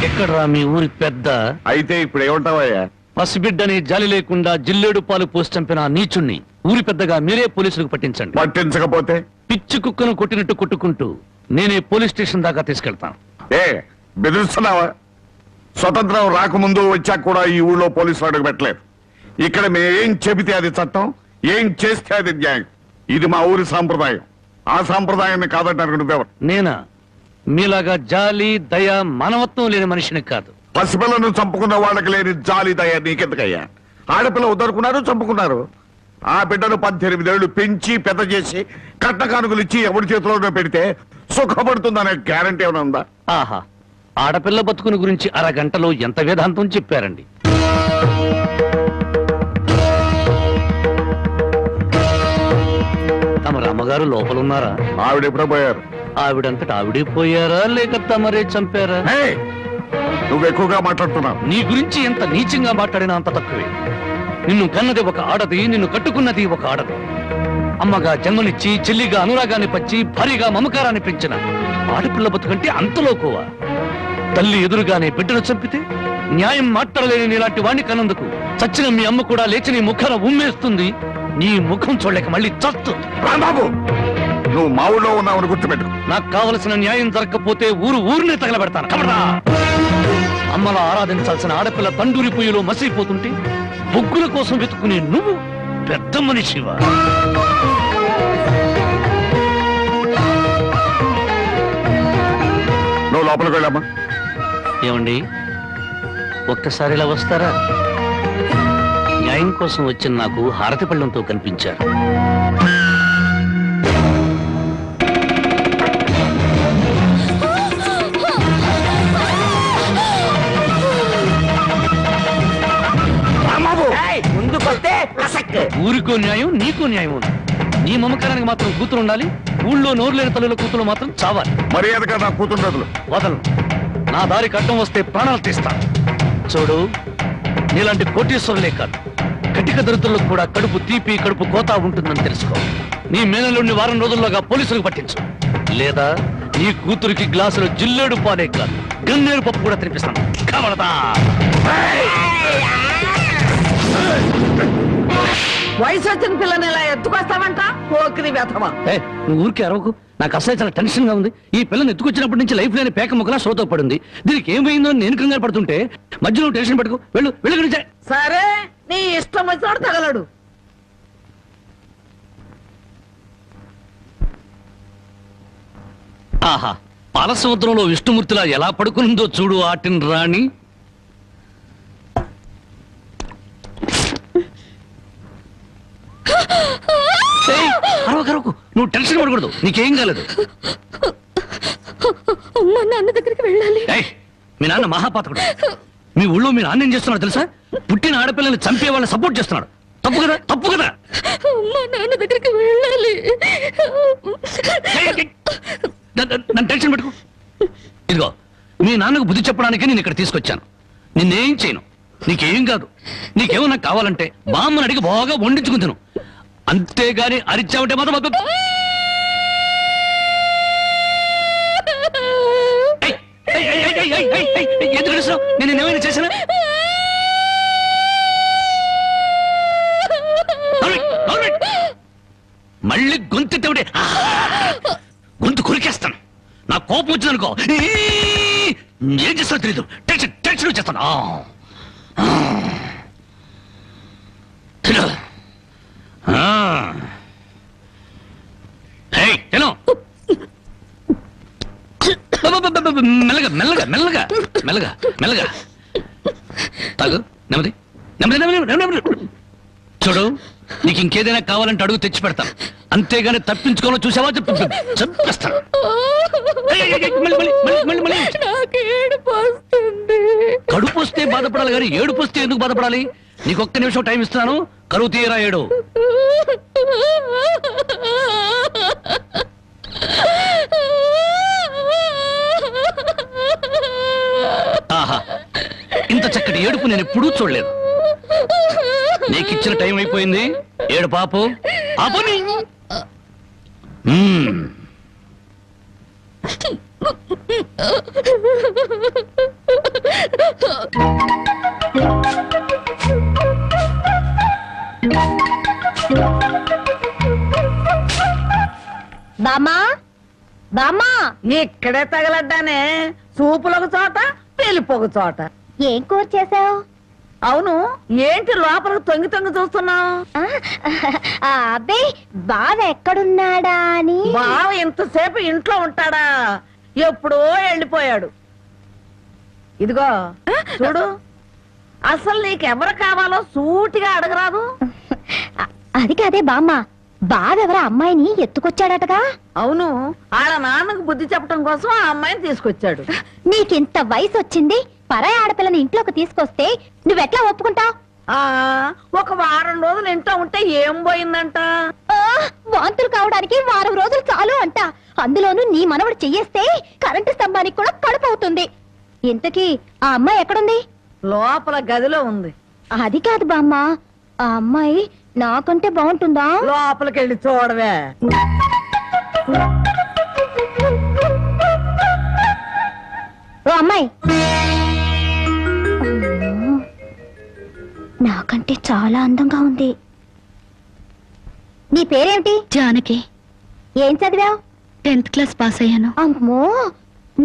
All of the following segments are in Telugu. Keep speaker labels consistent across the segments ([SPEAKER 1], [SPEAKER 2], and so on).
[SPEAKER 1] ఎక్కడ్రా మీ ఊరి పెద్ద?
[SPEAKER 2] అయితే ఇప్పుడు ఏమంటావయ్యా?
[SPEAKER 1] పసిబిడ్డని జాలి లేకుండా జిల్లేడు పాలు పోసి చంపిన నీచుణ్ణి ఊరి పెద్దగా మీరే పోలీసులకు పట్టించండి.
[SPEAKER 2] పట్టించకపోతే
[SPEAKER 1] పిచ్చి కుక్కను కొట్టినట్టు కొట్టుకుంటూ నేనే పోలీస్ స్టేషన్ దాకా తీసుకెళ్తాను.
[SPEAKER 2] ఏ బెదిరిస్తున్నావా? స్వతంత్రం రాకముందు వచ్చాక కూడా ఈ ఊళ్ళో పోలీసులు అడుగు పెట్టలేదు. ఇక్కడ మేమేం చెబితే అది చట్టం, ఏం చేస్తే అది న్యాయం. ఇది మా ఊరి సాంప్రదాయం. ఆ సాంప్రదాయాన్ని కాదంటారు నువ్వెవరు?
[SPEAKER 1] నేనా? మీలాగా జాలి దయ మానవత్వం లేని మనిషిని కాదు.
[SPEAKER 2] పసిపిల్లను చంపుకున్న వాళ్ళకి లేని జాలి దయ నీకెందుకయ్యా? ఆడపిల్ల ఉద్దరుకున్నారు, చంపుకున్నారు. ఆ బిడ్డను 18 ఏళ్లు పెంచి పెద్ద చేసి కట్న కానుకలు ఇచ్చి ఎవరి చేతిలోనే పెడితే సుఖపడుతుందనే గ్యారంటీ ఏమైనా ఉందా?
[SPEAKER 1] ఆహా, ఆడపిల్ల బతుకుని గురించి అరగంటలో ఎంత వేదాంతం చెప్పారండి. తమ అమ్మగారు లోపలున్నారా?
[SPEAKER 2] ఆవిడ ఎప్పుడో పోయారు.
[SPEAKER 1] ఆవిడంతటా ఆవిడే పోయారా లేక తమరే చంపారా?
[SPEAKER 2] నువ్వు ఎక్కువగా మాట్లాడుతున్నావు.
[SPEAKER 1] నీ గురించి ఎంత నీచంగా మాట్లాడినా అంత తక్కువే. నిన్ను కన్నది ఒక ఆడది, నిన్ను కట్టుకున్నది ఒక ఆడది. అమ్మగా జన్మనిచ్చి, చెల్లిగా అనురాగాన్ని పంచి, భారీగా మమకారాన్ని పెంచిన ఆడపిల్ల బతుకంటే అంతలోకోవా? తల్లి ఎదురుగానే బిడ్డను చంపితే న్యాయం మాట్లాడలేని నీలాంటి వాణ్ణి కన్నందుకు చచ్చిన మీ అమ్మ కూడా లేచి నీ ముఖాన ఉమ్మేస్తుంది. నీ ముఖం చూడలేక మళ్ళీ చస్తుంది.
[SPEAKER 2] రాంబాబు, నువ్వు మా ఊళ్ళో ఉన్నావని గుర్తుపెట్టు.
[SPEAKER 1] నాకు కావలసిన న్యాయం జరగకపోతే ఊరినే తగలబెడతాను. కబడా! అమ్మలా ఆరాధించాల్సిన ఆడపిల్ల తండూరి పొయ్యిలో మసిపోతుంటే బొగ్గుల కోసం వెతుక్కునే నువ్వు పెద్ద మనిషివా?
[SPEAKER 2] నువ్వు లోపలికి వెళ్ళమ్మా.
[SPEAKER 1] ఏమండి, ఒక్కసారి ఇలా వస్తారా? న్యాయం కోసం వచ్చిన నాకు హారతి పళ్ళంతో కనిపించారు. ఊరికో న్యాయం, నీకో న్యాయం ఉంది. నీ మమకారానికి మాత్రం కూతురు ఉండాలి, ఊళ్ళో నోరు లేని తల్లుల కూతురు మాత్రం చావాలి.
[SPEAKER 2] మర్యాదగా నా కూతురు
[SPEAKER 1] వదలు. నా దారికి అడ్డం వస్తే ప్రాణాలు తీస్తాను. చూడు, నీలాంటి కోటీశ్వరులే కాదు, కటిక దరిద్రులకు కూడా కడుపు తీపి, కడుపు కోత ఉంటుందని తెలుసుకో. నీ మేనల్లుండి వారం రోజుల్లోగా పోలీసులకు పట్టించు, లేదా నీ కూతురికి గ్లాసులో జిల్లేడు పాలే కాదు గన్నేరు పప్పు కూడా తినిపిస్తాను. కబడతా!
[SPEAKER 3] వయసు వచ్చిన పిల్లని ఇలా ఎత్తుకొస్తామంట? పోకిరి వ్యథమా.
[SPEAKER 1] నువ్వు ఊరికే అరవకు. నాకు అసలు చాలా టెన్షన్ గా ఉంది. ఈ పిల్లని ఎత్తుకొచ్చినప్పటి నుంచి లైఫ్ లేని పేక ముక్కలా సోతో పడింది. దీనికి ఏమైందో నేను కంగారు పడుతుంటే మధ్యలో టెన్షన్ పెట్టుకో. వెళ్ళు వెళ్ళు.
[SPEAKER 3] సరే, నీ ఇష్టం వచ్చినోడు తగలడు.
[SPEAKER 1] ఆహా, పాలసముద్రంలో విష్ణుమూర్తిలా ఎలా పడుకుందో చూడు ఆటిన్ రాణి. అరవకు, నువ్వు టెన్షన్ పడకూడదు. నీకేం కాలేదు.
[SPEAKER 4] నాన్న దగ్గరికి వెళ్ళాలి.
[SPEAKER 1] మీ నాన్న మహాపాతకుడు. మీ ఊళ్ళో మీ నాన్న ఏం చేస్తున్నాడు తెలుసా? పుట్టిన ఆడపిల్లల్ని చంపే వాళ్ళని సపోర్ట్ చేస్తున్నాడు. తప్పు కదా? తప్పు కదా?
[SPEAKER 4] మా నాన్న దగ్గరికి వెళ్ళాలి.
[SPEAKER 1] నన్ను టెన్షన్ పెట్టుకో. ఇదిగో, మీ నాన్నకు బుద్ధి చెప్పడానికి నేను ఇక్కడ తీసుకొచ్చాను. నిన్నేం చేయను. నీకేం కాదు. నీకేమన్నా కావాలంటే బామ్మని అడిగి బాగా వండించుకుని తిను. అంతేగాని అరిచావంటే మాత్రం ఎందుకు అడుస్తున్నావు? నేను ఏమైనా చేశానా? మళ్ళీ గొంతెత్తే గొంతు కొరికేస్తాను. నా కోపం వచ్చిందనుకో ఏం చేస్తానో తెలీదు. టెన్షన్ టెన్షన్ వచ్చేస్తాను. మెల్లగా మెల్లగా మెల్లగా మెల్లగా మెల్లగా తాగు. నెమ్మది నెమ్మది నెమ్మది. చూడు, నీకు ఇంకేదైనా కావాలంటే అడుగు తెచ్చి పెడతాను. అంతేగాని తప్పించుకోవాలో చూసావా చంపేస్తాను. కడుపు వస్తే బాధపడాలి కానీ ఏడుపు వస్తే ఎందుకు బాధపడాలి? నీకొక్క నిమిషం టైం ఇస్తున్నాను. కరువు తీయరా ఏడు. ఆహా, ఇంత చక్కటి ఏడుపు నేను ఎప్పుడూ చూడలేదు. నీకిచ్చిన టైం అయిపోయింది. ఏడు పాపు ఆపుని.
[SPEAKER 5] బామ్మా బామ్మా,
[SPEAKER 3] ఇక్కడే తగలడ్డానే, సూపులొక చోట పెళ్లిపోక చోట.
[SPEAKER 5] ఏం కూర చేసావు?
[SPEAKER 3] అవును, ఏంటి లోపలికి తొంగి తొంగి చూస్తున్నావు?
[SPEAKER 5] అబ్బే, బావ ఎక్కడున్నాడా అని.
[SPEAKER 3] బావ ఇంతసేపు ఇంట్లో ఉంటాడా? ఎప్పుడో వెళ్ళిపోయాడు. ఇదిగో చూడు, అసలు నీకెవరు కావాలో సూటిగా అడగరాదు.
[SPEAKER 5] అది కాదే బామ్మ, బావెవరో అమ్మాయిని ఎత్తుకొచ్చాడటగా.
[SPEAKER 3] అవును, ఆడ నాన్నకు బుద్ధి చెప్పడం కోసం ఆ అమ్మాయిని తీసుకొచ్చాడు.
[SPEAKER 5] నీకింత వయసు వచ్చింది, పరాయి ఆడపిల్లని ఇంట్లోకి తీసుకొస్తే నువ్వెట్లా ఒప్పుకుంటావు?
[SPEAKER 3] ఆ ఒక వారం రోజులు ఇంట్లో ఉంటే ఏం పోయిందంట?
[SPEAKER 5] వాంతులు కావడానికి వారం రోజులు చాలు అంట. అందులోనూ నీ మనవడు చెయ్యేస్తే కరెంటు స్తంభానికి కూడా కడుపు అవుతుంది. ఇంతకీ ఆ అమ్మాయి ఎక్కడుంది?
[SPEAKER 3] లోపల గదిలో ఉంది.
[SPEAKER 5] అది కాదు బామ్మ, ఆ అమ్మాయి నాకంటే బాగుంటుందా?
[SPEAKER 3] లోపలికి వెళ్ళి చూడవే.
[SPEAKER 5] ఓ అమ్మాయి, నాకంటే చాలా అందంగా ఉంది. నీ పేరేమిటి?
[SPEAKER 4] జానకి.
[SPEAKER 5] ఏం చదివావు?
[SPEAKER 4] 10th క్లాస్ పాస్ అయ్యాను.
[SPEAKER 5] అమ్మో,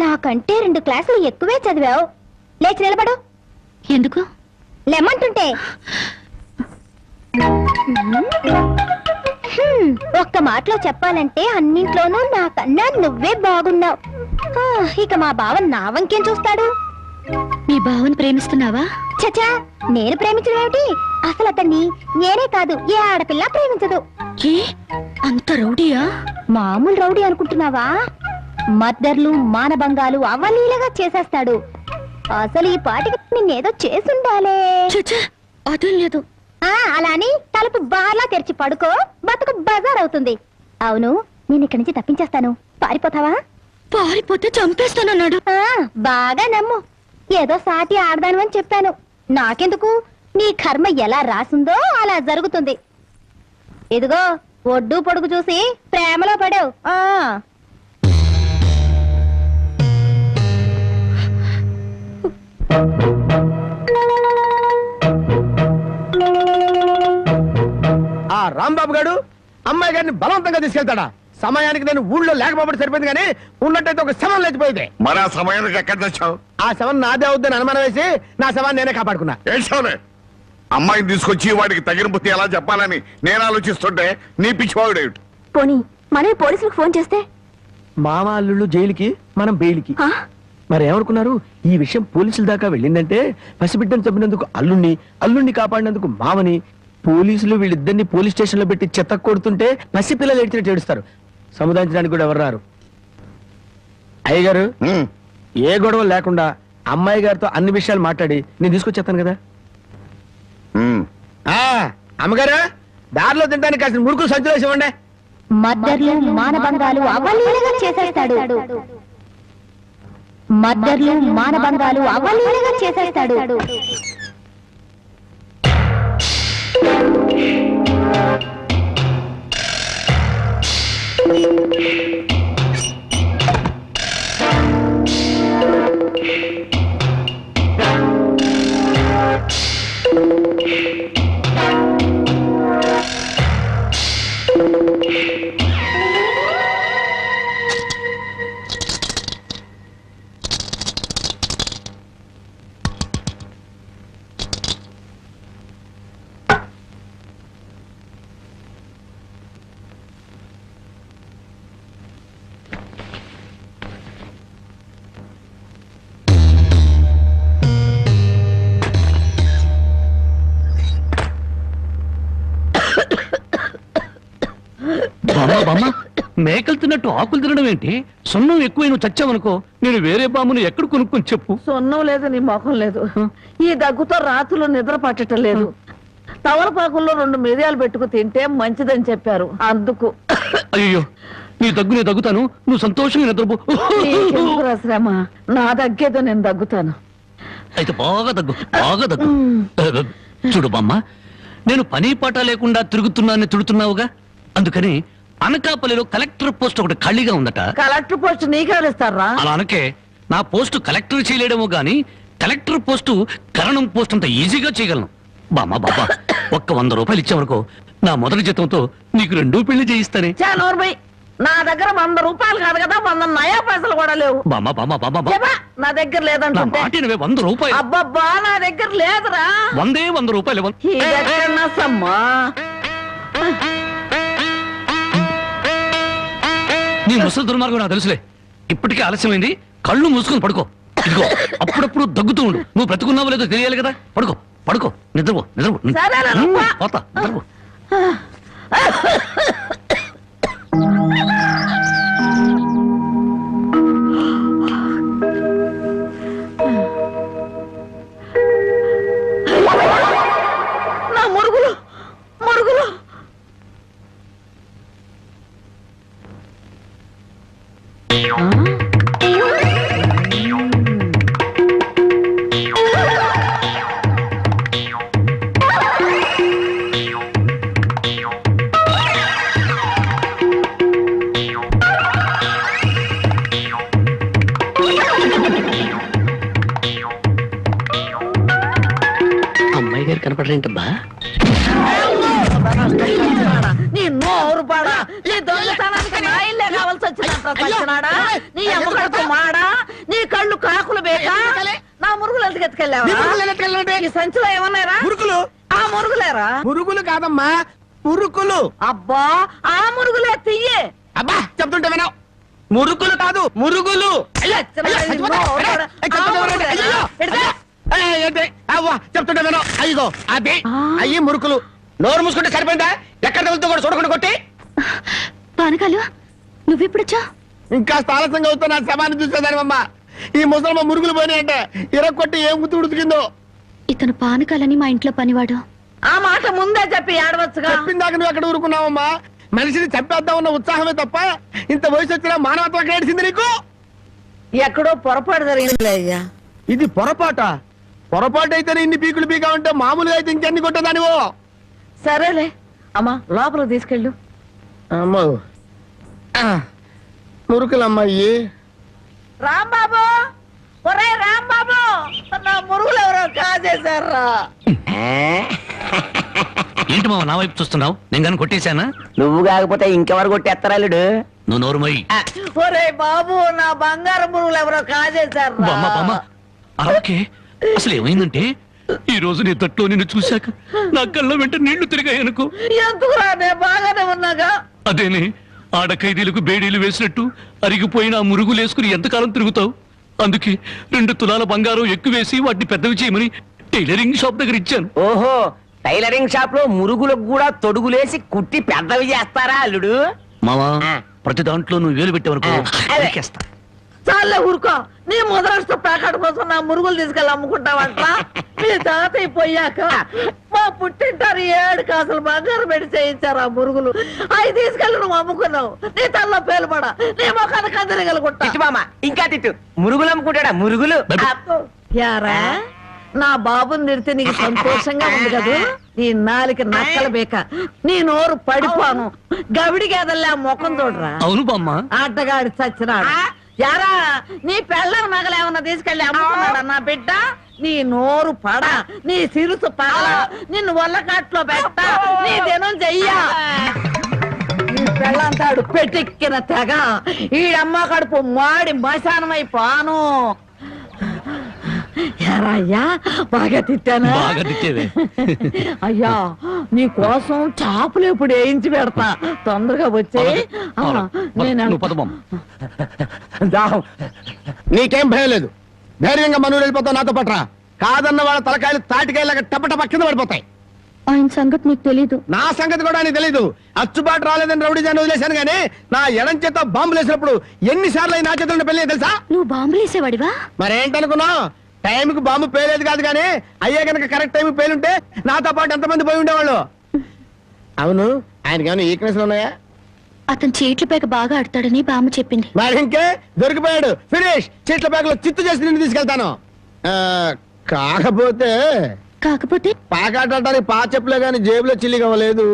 [SPEAKER 5] నాకంటే 2 క్లాసులు ఎక్కువే చదివావు. లేచి నిలబడు.
[SPEAKER 4] ఎందుకు?
[SPEAKER 5] లెమ్మంటుంటే. ఒక్క మాటలో చెప్పాలంటే అన్నింట్లోనూ నాకన్నా నువ్వే బాగున్నావు. ఇక మా బావ నా వంకేం చూస్తాడు?
[SPEAKER 4] మీ బావని ప్రేమిస్తున్నావా?
[SPEAKER 5] చచా, నేను ప్రేమించడం ఏమిటి? అసలు అతన్ని నేనే కాదు, ఏ ఆడపిల్ల ప్రేమించదు.
[SPEAKER 4] ఏ అంత రౌడీయా?
[SPEAKER 5] మామూలు రౌడీ అనుకుంటున్నావా? మద్దర్లు మానభంగాలు అవలీలగా చేసేస్తాడు. అసలు ఈ పాటికి నిన్నేదో చేసుండాలే.
[SPEAKER 4] చచ్చా, అదేం లేదు.
[SPEAKER 5] అలా అని తలుపు బార్లా తెరిచి పడుకో, బతుకు బజార్ అవుతుంది. అవును, నేను ఇక్కడి నుంచి తప్పించేస్తాను, పారిపోతావా?
[SPEAKER 4] పారిపోతే చంపేస్తానన్నాడు.
[SPEAKER 5] బాగా నమ్ము, ఏదో సాటి ఆడదాను అని చెప్పాను. నాకెందుకు, నీ కర్మ ఎలా రాసిందో అలా జరుగుతుంది. ఇదిగో, ఒడ్డు పొడుగు చూసి ప్రేమలో పడావు.
[SPEAKER 6] ఆ రాంబాబు గారు అమ్మాయి గారిని బలవంతంగా తీసుకెళ్తాడా? సమయానికి నేను ఊళ్ళో లేకపోవడం సరిపోయింది, కానీ ఉన్నట్టయితే ఒక శవం లేచిపోయింది.
[SPEAKER 2] మరి ఆ సమయానికి ఎక్కడ తెచ్చావు?
[SPEAKER 6] ఆ శవం నాదే అవుద్దని అనుమానం వేసి నా శవాన్ని నేనే కాపాడుకున్నా.
[SPEAKER 2] ఏడ్చావులే. అమ్మాయిని తీసుకొచ్చి వాడికి తగిన బుద్ధి ఎలా చెప్పాలని నేను ఆలోచిస్తుంటే నీ పిచ్చివాడేమిటి?
[SPEAKER 5] పోనీ మనమే పోలీసులకు ఫోన్ చేస్తే?
[SPEAKER 6] మామ అల్లుళ్ళు జైలుకి, మనం బెయిల్కి. మరి ఏమనుకున్నారు? ఈ విషయం పోలీసుల దాకా వెళ్ళిందంటే పసిబిడ్డను చంపినందుకు అల్లుణ్ణి కాపాడినందుకు మామని, పోలీసులు వీళ్ళిద్దరిని పోలీస్ స్టేషన్ లో పెట్టి చెత్త కొడుతుంటే పసిపిల్లలు ఏడ్చినట్టు ఏడుస్తారు. సముదాయించడానికి కూడా ఎవరు రారు. అయ్యగారు, ఏ గొడవ లేకుండా అమ్మాయి గారితో అన్ని విషయాలు మాట్లాడి నేను తీసుకొచ్చేస్తాను కదా. అమ్మగారు, దారిలో తినడానికి కాసిన ముడుకులు సంచులేసి ఇవ్వండి.
[SPEAKER 5] మద్దర్లు మానభంగాలు అవలీలగా చేసేస్తాడు. మద్దర్లు మానభంగాలు అవలీలగా చేసేస్తాడు.
[SPEAKER 1] మేకలు తిన్నట్టు ఆకులు తినడం ఏంటి? సున్నం ఎక్కువ నువ్వు చచ్చావనుకో, నేను వేరే బామును ఎక్కడ కొనుక్కొని చెప్పు.
[SPEAKER 3] సొన్నం లేదు, నీ ముఖం లేదు. ఈ దగ్గుతో రాత్రులు నిద్ర పట్టడం లేదు. తవలపాకుల్లో 2 మిరియాలు పెట్టుకు తింటే మంచిదని చెప్పారు, అందుకు.
[SPEAKER 1] అయ్యో, నీ దగ్గు నేను దగ్గుతాను, నువ్వు సంతోషంగా నిద్రపో.
[SPEAKER 3] నీకెందుకురా శ్రమ? నా దగ్గేదో నేను దగ్గుతాను.
[SPEAKER 1] అయితే బాగా దగ్గు. చూడు బామ్మ, నేను పని పాట లేకుండా తిరుగుతున్నానని తిడుతున్నావుగా, అందుకని అనకాపల్లిలో కలెక్టర్ పోస్ట్ ఒకటి ఖాళీగా ఉందట.
[SPEAKER 3] కలెక్టర్ పోస్ట్ నీకెవరిస్తారా?
[SPEAKER 1] అలా అనకే, నా పోస్టు కలెక్టర్ చేయలేడేమో గాని కలెక్టర్ పోస్టు కరణం పోస్ట్ అంత ఈజీగా చేయగలను. బామ్మా బాబా, ఒక్క 100 రూపాయలు ఇచ్చావనుకో, నా మొదటి జీతంతో నీకు 2 పెళ్లి చేయిస్తానే.
[SPEAKER 3] చానోర్బై, నా దగ్గర 100 రూపాయలు కాదు కదా, 100 నయా పైసలు కూడా లేవు.
[SPEAKER 1] బామ్మా బామ్మా బామ్మా
[SPEAKER 3] చెప్పా, నా దగ్గర
[SPEAKER 1] నా
[SPEAKER 3] లేదంటుంటే.
[SPEAKER 1] మాట వినవే, 100 రూపాయలు.
[SPEAKER 3] అబ్బబ్బా, నా దగ్గర లేదురా.
[SPEAKER 1] 100 రూపాయలు.
[SPEAKER 3] ఇదెక్కడన్నా సమ్మా?
[SPEAKER 1] నీ ముసలి దుర్మార్గం నాకు తెలుసులే. ఇప్పటికే ఆలస్యమైంది, కళ్ళు మూసుకొని పడుకో. ఇదిగో, అప్పుడప్పుడు దగ్గుతూ ఉండు. నువ్వు బ్రతుకున్నావో లేదో తెలియాలి కదా. పడుకో పడుకో, నిద్రపో నిద్రపో.
[SPEAKER 3] సరేలే, రమ్మా.
[SPEAKER 1] పోతా, నిద్రపో.
[SPEAKER 3] నా మురుగులు మురుగులు.
[SPEAKER 1] అమ్మాయి గారు కనపడరేంటబ్బా?
[SPEAKER 3] నీ నోరు పాడా, నీ దొంగతనానికి నా ఇల్లే కావాల్సి వచ్చినాడా? నీ అమ్మకడుపు మాడా, నీ కళ్ళు కాకులు బేకా. నా మురుగులు ఎందుకు ఎత్తుకెళ్ళావా? ఈ సంచిలో ఏమన్నారా?
[SPEAKER 6] మురుకులు.
[SPEAKER 3] ఆ మురుగులేరా?
[SPEAKER 6] మురుగులు కాదమ్మా, మురుకులు.
[SPEAKER 3] అబ్బా, ఆ మురుగులే తీయే.
[SPEAKER 6] అబ్బా, చెప్తుంటే వినవు. మురుకులు కాదు, మురుగులు. చెప్తుంటే వినవు. అయ్యో అదే అయ్యి మురుకులు. నోరు మూసుకుంటే సరిపోయిందా? ఎక్కడ తగులుతో కూడా చూడకుండా కొట్టి.
[SPEAKER 4] పానకాలు నువ్వెప్పుడొచ్చా?
[SPEAKER 6] ఇంకా ఆలస్యంగా అవుతా నా శవాన్ని చూసేదానివమ్మా. ఈ ముసలమ్మ మురుగులు పోయినాయంటే ఇరక్కొట్టి ఏం గుర్తు ఉడుకుతుందో.
[SPEAKER 4] ఇతను పానకాలని మా ఇంట్లో పనివాడు.
[SPEAKER 3] ఆ మాట ముందే చెప్పి ఆడవచ్చుగా.
[SPEAKER 6] చెప్పిందాక నువ్వు ఎక్కడ ఊరుకున్నావమ్మా? మనిషిని చంపేద్దామన్న ఉత్సాహమే తప్ప ఇంత వయసు వచ్చినా మానవత్వం ఎక్కడ ఏడిసింది నీకు?
[SPEAKER 3] ఎక్కడో పొరపాటు జరిగిందిలే అయ్యా.
[SPEAKER 6] ఇది పొరపాట. పొరపాటు అయితేనే ఇన్ని పీకులు పీకా ఉంటే మామూలుగా అయితే ఇంకెన్ని కొట్టదానివో.
[SPEAKER 3] సరేలే అమ్మా, లోపల తీసుకెళ్ళు.
[SPEAKER 6] అమ్మో, మురుకులమ్మాయి.
[SPEAKER 3] రాంబాబు, ఒరే రాంబాబు, నా మురుగులు ఎవరో కాజేశారా?
[SPEAKER 1] ఏంటి మావ నా వైపు చూస్తున్నావు? నేను కానీ కొట్టేశానా?
[SPEAKER 7] నువ్వు కాకపోతే ఇంకెవరు కొట్టేస్తారాలుడు?
[SPEAKER 1] నువ్వు నోరుమోయి.
[SPEAKER 3] ఒరే బాబు, నా బంగారు మురుగులు ఎవరో కాజేశారా?
[SPEAKER 1] బామ్మ బామ్మ, అలాగే అసలు ఏమైందంటే ఈ రోజు నీ తట్లో నిన్ను చూశాక నా కళ్ళ వెంట నీళ్లు తిరిగాయనుకో.
[SPEAKER 3] ఎందుకురా, నేను బాగానే ఉన్నాగా.
[SPEAKER 1] అదేనే, ఆడ ఖైదీలకు బేడీలు వేసినట్టు అరిగిపోయిన ఆ మురుగులు వేసుకుని ఎంతకాలం తిరుగుతావు? అందుకే 2 తులాల బంగారం ఎక్కువేసి వాటిని పెద్దవి చేయమని టైలరింగ్ షాప్ దగ్గర ఇచ్చాను.
[SPEAKER 7] ఓహో, టైలరింగ్ షాప్ లో మురుగులకు కూడా తొడుగులేసి కుట్టి పెద్దవి చేస్తారా అల్లుడు?
[SPEAKER 1] మావా, ప్రతి దాంట్లో నువ్వు వేలు పెట్టావనుకో నరికేస్తా.
[SPEAKER 3] చాలే ఊరుకో. నీ ముదరస్తు ప్యాకెట్ కోసం నా మురుగులు తీసుకెళ్ళి అమ్ముకుంటావంట. మీ తాతయ్య పోయాక మా పుట్టింటారు 7 కాసులు బంగారం పెట్టి చేయించారు ఆ మురుగులు. అవి తీసుకెళ్ళి నువ్వు అమ్ముకున్నావు. నీ తల్లో పేలుపడ, నీ మొఖానికి అందరిగలుగుంటా.
[SPEAKER 7] తిట్టు మామ, ఇంకా తిట్టు. మురుగులు అమ్ముకుంటాడా? మురుగులు.
[SPEAKER 3] యారా, నా బాబుని తిడితే నీకు సంతోషంగా ఉంది కదూ? నీ నాలిక నక్కల బేక, నీ నోరు పడిపోను. గవిడి గేదల్లా ముఖం చూడరా.
[SPEAKER 1] అవును బామ్మ.
[SPEAKER 3] ఆటగాడి చచ్చినాడు. యారా, నీ పెళ్ళం నగలేమన్నా తీసుకెళ్ళి అమ్ముకున్నాడా నా బిడ్డ? నీ నోరు పడ, నీ సిరుసు పగల, నిన్ను వల్లకాట్లో పెట్ట, నీ దినం చెయ్యా. ఈ పెళ్ళంతాడు పెట్టెక్కిన తెగ, ఈడమ్మ కడుపు మాడి మశానమైపోను. అయ్యా, బాగా తిట్టానా?
[SPEAKER 1] బాగా తిట్టేవే.
[SPEAKER 3] అయ్యా, నీ కోసం చాపులు ఎప్పుడు వేయించి పెడతా. తొందరగా వచ్చే.
[SPEAKER 1] నువ్వు పద బామ్మ.
[SPEAKER 6] నీకేం భయం లేదు. ధైర్యంగా మనూరు వెళ్ళిపోతావు నాతో పట్రా. కాదన్న వాళ్ళ తలకాయలు తాటికాయలాగా టపటప కింద పడిపోతాయి.
[SPEAKER 4] ఆయన సంగతి నీకు తెలీదు.
[SPEAKER 6] నా సంగతి కూడా నీకు తెలీదు. అచ్చుబాటు రాలేదని రౌడీజాన్ని వదిలేశాను గానీ నా ఎడం చేత బాంబులు వేసినప్పుడు ఎన్నిసార్లు నా చేతుల్లో పెళ్ళి తెలుసా?
[SPEAKER 4] నువ్వు బాంబులేసేవాడివా?
[SPEAKER 6] మరేంటనుకున్నావు? టైంకి బాంబు పేలేదు కాదు కానీ అయ్యే కనుక కరెక్ట్ టైం పేలుంటే నాతో పాటు ఎంతమంది పోయి ఉండేవాళ్ళు. అవును, ఆయనకి ఏమైనా ఈక్నెస్ ఉన్నాయా?
[SPEAKER 4] అతను చీట్ల పేక బాగా ఆడతాడని బామ్మ చెప్పింది.
[SPEAKER 6] మరి ఇంకే దొరికిపోయాడు. ఫినిష్. చీట్ల బ్యాగులో చిత్తు చేసి నిన్ను తీసుకెళ్తాను. కాకపోతే పాకాటానికి పా చెప్పులే గాని జేబులో చిల్లి కావలేదు.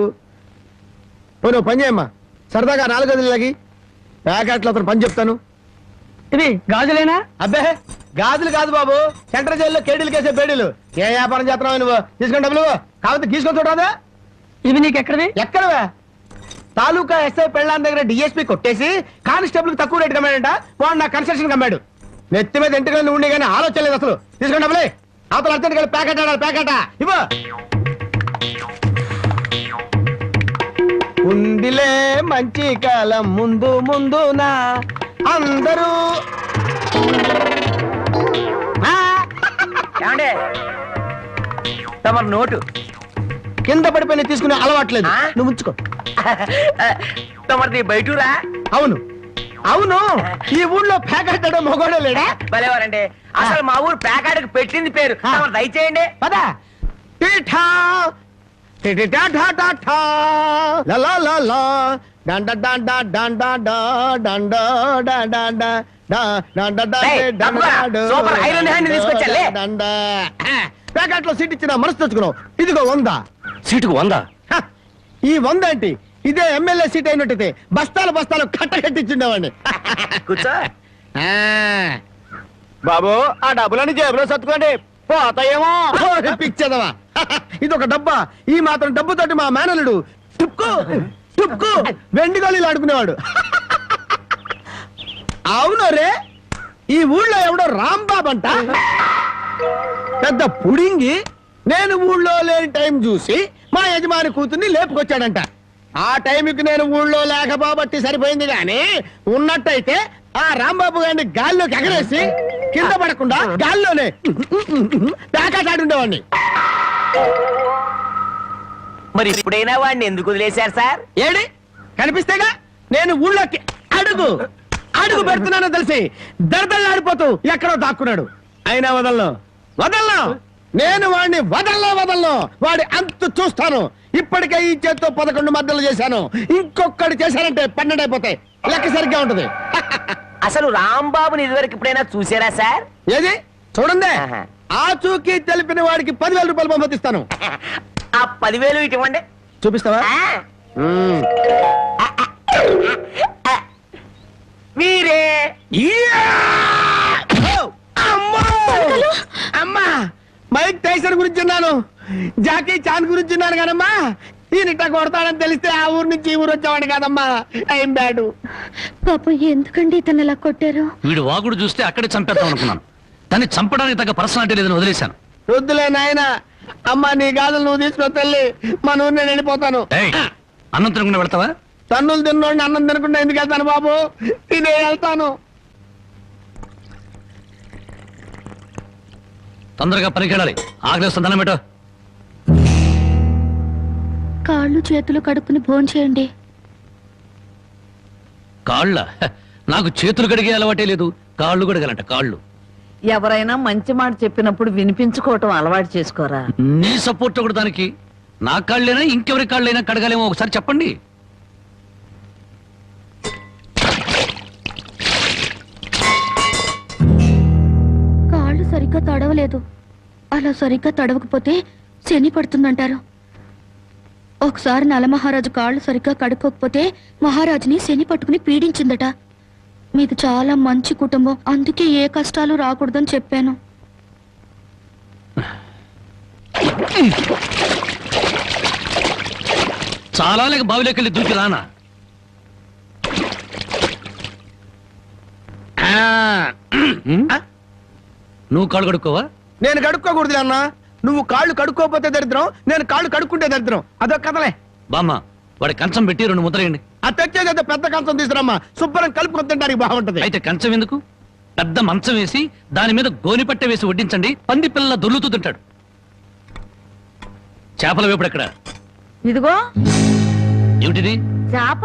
[SPEAKER 6] నువ్వు పని చేయమ్మా, సరదాగా 4 గదులకి ప్యాకెట్లు అతను పని చెప్తాను.
[SPEAKER 8] ఇది గాజులేనా?
[SPEAKER 6] అబ్బే గాజులు కాదు బాబు, సెంట్రల్ జైల్లో కేడీలు కేసే బేడీలు. ఏ వ్యాపారం చేస్తున్నావు నువ్వు? తీసుకుని డబ్బులు కాకపోతే తీసుకొని చూడదా?
[SPEAKER 8] ఇవి నీకు ఎక్కడవి?
[SPEAKER 6] ఎక్కడవే? తాలూకా ఎస్ఐ పెళ్ళాన్ దగ్గర డిఎస్పీ కొట్టేసి కానిస్టేబుల్ కి తక్కువ రేటు కమ్మాడంట. వాడు నా కన్స్ట్రక్షన్ కమ్మాడు. నెత్తి మీద ఇంటికి ఉండి కానీ ఆలోచన లేదు అసలు. తీసుకుని డబ్బులే. అవతల అర్జెంట్ కలిసి ప్యాకెట్ ఆడాలి. ప్యాకెట్ ఇవ్వ. ఉందిలే మంచి కాలం ముందు ముందునా అందరూ.
[SPEAKER 7] ఏమండే తమరు నోటు
[SPEAKER 6] కింద పడిపోయిన తీసుకునే అలవాట్లేదు. నువ్వు ఉంచుకో.
[SPEAKER 7] తమరిది బయటూరా?
[SPEAKER 6] అవును అవును, ఈ ఊళ్ళో ప్యాకెట్ మొగోడే లేడా?
[SPEAKER 7] భలేవారండి. అసలు మా ఊరు ప్యాకాడకు పెట్టింది పేరు. తమరు దయచేయండి.
[SPEAKER 6] పదా టీఠా టిటిటా ఠా ఠా ఠా లా లా లా లా డండ డండ డండ డండ డండ డండ
[SPEAKER 7] ఏయ్, తప్పుగా. సూపర్ ఐరన్ హ్యాండ్ తీసుకొచ్చాలే.
[SPEAKER 6] డండ ప్యాకెట్ లో సీట్ ఇచ్చిన మనసు తెచ్చుకున్నావు. ఇదిగో 100.
[SPEAKER 1] సీటుకు 100.
[SPEAKER 6] హ, ఈ 100 ఏంటి? ఇదే ఎమ్మెల్యే సీట్ అయినట్టయితే బస్తాలు బస్తాలు కట్టగట్టించుండేవాడిని.
[SPEAKER 7] కూర్చో.
[SPEAKER 6] బాబు ఆ డబ్బులని జేబులో సర్దుకోండి, పోతాయేమో. పిచ్చదవా, ఇదొక డబ్బా. ఈ మాత్రం డబ్బుతోటి మా మేనలుడు టుక్కు టుక్కు వెండి గోళీలు ఆడుకునేవాడు. అవును రే, ఈ ఊళ్ళో ఎవడో రాంబాబు అంట పెద్ద పుడింగి. నేను ఊళ్ళో లేని టైం చూసి మా యజమాని కూతుర్ని లేపుకొచ్చాడంట. ఆ టైంకి నేను ఊళ్ళో లేకపోబట్టి సరిపోయింది గాని, ఉన్నట్టయితే ఆ రాంబాబు గారిని గాల్లోకి ఎగరేసి కింద పడకుండా గాల్లోనే ప్యాకాటాడుండేవాడిని.
[SPEAKER 7] మరి ఇప్పుడైనా వాడిని ఎందుకు వదిలేశారు సార్?
[SPEAKER 6] ఏడి కనిపిస్తేగా నేను ఊళ్ళోకి అడుగు అడుగు పెడుతున్నానో తెలిసి దడదళ్ళాడిపోతూ ఎక్కడో దాక్కున్నాడు. అయినా వదలను. నేను వాడిని వదలను. వాడి అంతు చూస్తాను. ఇప్పటికే ఈ చేత్తో 11 మద్దలు చేశాను. ఇంకొకటి చేశానంటే 12 అయిపోతాయి. లెక్క సరిగ్గా ఉంటది.
[SPEAKER 7] అసలు రాంబాబుని ఇదివరకు ఇప్పుడైనా చూసారా సార్?
[SPEAKER 6] ఏది చూడండి.
[SPEAKER 7] ఆహా.
[SPEAKER 6] ఆ చూకి తెలిపిన వాడికి 10,000 రూపాయలు పంపిస్తాను.
[SPEAKER 7] ఆ 10,000 ఇటు ఇవ్వండి.
[SPEAKER 6] చూపిస్తావా?
[SPEAKER 7] మీరే.
[SPEAKER 6] అమ్మా, మైక్ టైసన్ గురించి విన్నాను, జాకీ చాన్ గురించి విన్నాను కానమ్మా, ఈయనిట్ట కొడతాడని తెలిస్తే ఆ ఊరు నుంచి ఈ ఊరు వచ్చేవాడు కాదమ్మా. Time bad.
[SPEAKER 4] పాపం ఎందుకండి ఇతను ఇలా కొట్టారు?
[SPEAKER 1] వీడు వాగుడు చూస్తే అక్కడే చంపేద్దాం అనుకున్నాను. దాన్ని చంపడానికి తగ్గ పర్సనాలిటీ లేదని వదిలేశాను.
[SPEAKER 6] వద్దులే నాయన. అమ్మా నీ గాజులు నువ్వు తీసుకున్న తల్లి, మా ఊరు నేను వెళ్ళిపోతాను.
[SPEAKER 1] ఏయ్, అన్నం తినకుండా పెడతావా?
[SPEAKER 6] తన్నులు తిన్నోడిని అన్నం తినకుండా ఎందుకు వెళ్తాను బాబు? తినే వెళ్తాను.
[SPEAKER 1] తొందరగా పనికి వెళ్ళాలి. ఆకలిస్తుంది, దండం పెట్టు.
[SPEAKER 4] కాళ్ళు చేతులు కడుక్కుని భోంచేయండి.
[SPEAKER 1] కాళ్ళ నాకు చేతులు కడిగే అలవాటే లేదు. కాళ్ళు కడగాలంట. కాళ్ళు.
[SPEAKER 3] ఎవరైనా మంచి మాట చెప్పినప్పుడు వినిపించుకోవటం అలవాటు చేసుకోరా.
[SPEAKER 1] నీ సపోర్ట్ ఒకటి దానికి. నా కాళ్ళైనా ఇంకెవరి కాళ్ళైనా కడగాలేమో ఒకసారి చెప్పండి.
[SPEAKER 4] కాళ్ళు సరిగ్గా తడవలేదు. అలా సరిగ్గా తడవకపోతే శని పడుతుందంటారు. ఒకసారి నలమహారాజు కాళ్ళు సరిగ్గా కడుక్కోకపోతే మహారాజుని శని పట్టుకుని పీడించిందట. మీది చాలా మంచి కుటుంబం, అందుకే ఏ కష్టాలు రాకూడదని చెప్పాను.
[SPEAKER 1] చాలా లేక బావిలోకెళ్ళి దూకి రానా? నువ్వు కాళ్ళు కడుక్కోవా?
[SPEAKER 6] నేను కడుక్కోకూడదు అన్న. నువ్వు కాళ్ళు కడుక్కోపోతే దరిద్రం, నేను కాళ్ళు కడుక్కుంటే దరిద్రం. అదొక కథలే.
[SPEAKER 1] బామ్మ, వాడి కంచం పెట్టి 2 ముద్రయండి.
[SPEAKER 6] ఆ తెచ్చేది పెద్ద కంచం తీసుకురమ్మా, శుభ్రం కలుపుకొని తింటానికి బాగుంటది.
[SPEAKER 1] అయితే కంచం ఎందుకు? పెద్ద మంచం వేసి దాని మీద గోనిపట్టె వేసి వడ్డించండి. పంది పిల్లల దొర్లుతూ తింటాడు. చేపల వేపుడు ఎక్కడ?
[SPEAKER 3] ఇదిగో
[SPEAKER 1] ఏమిటిది?
[SPEAKER 3] చేప.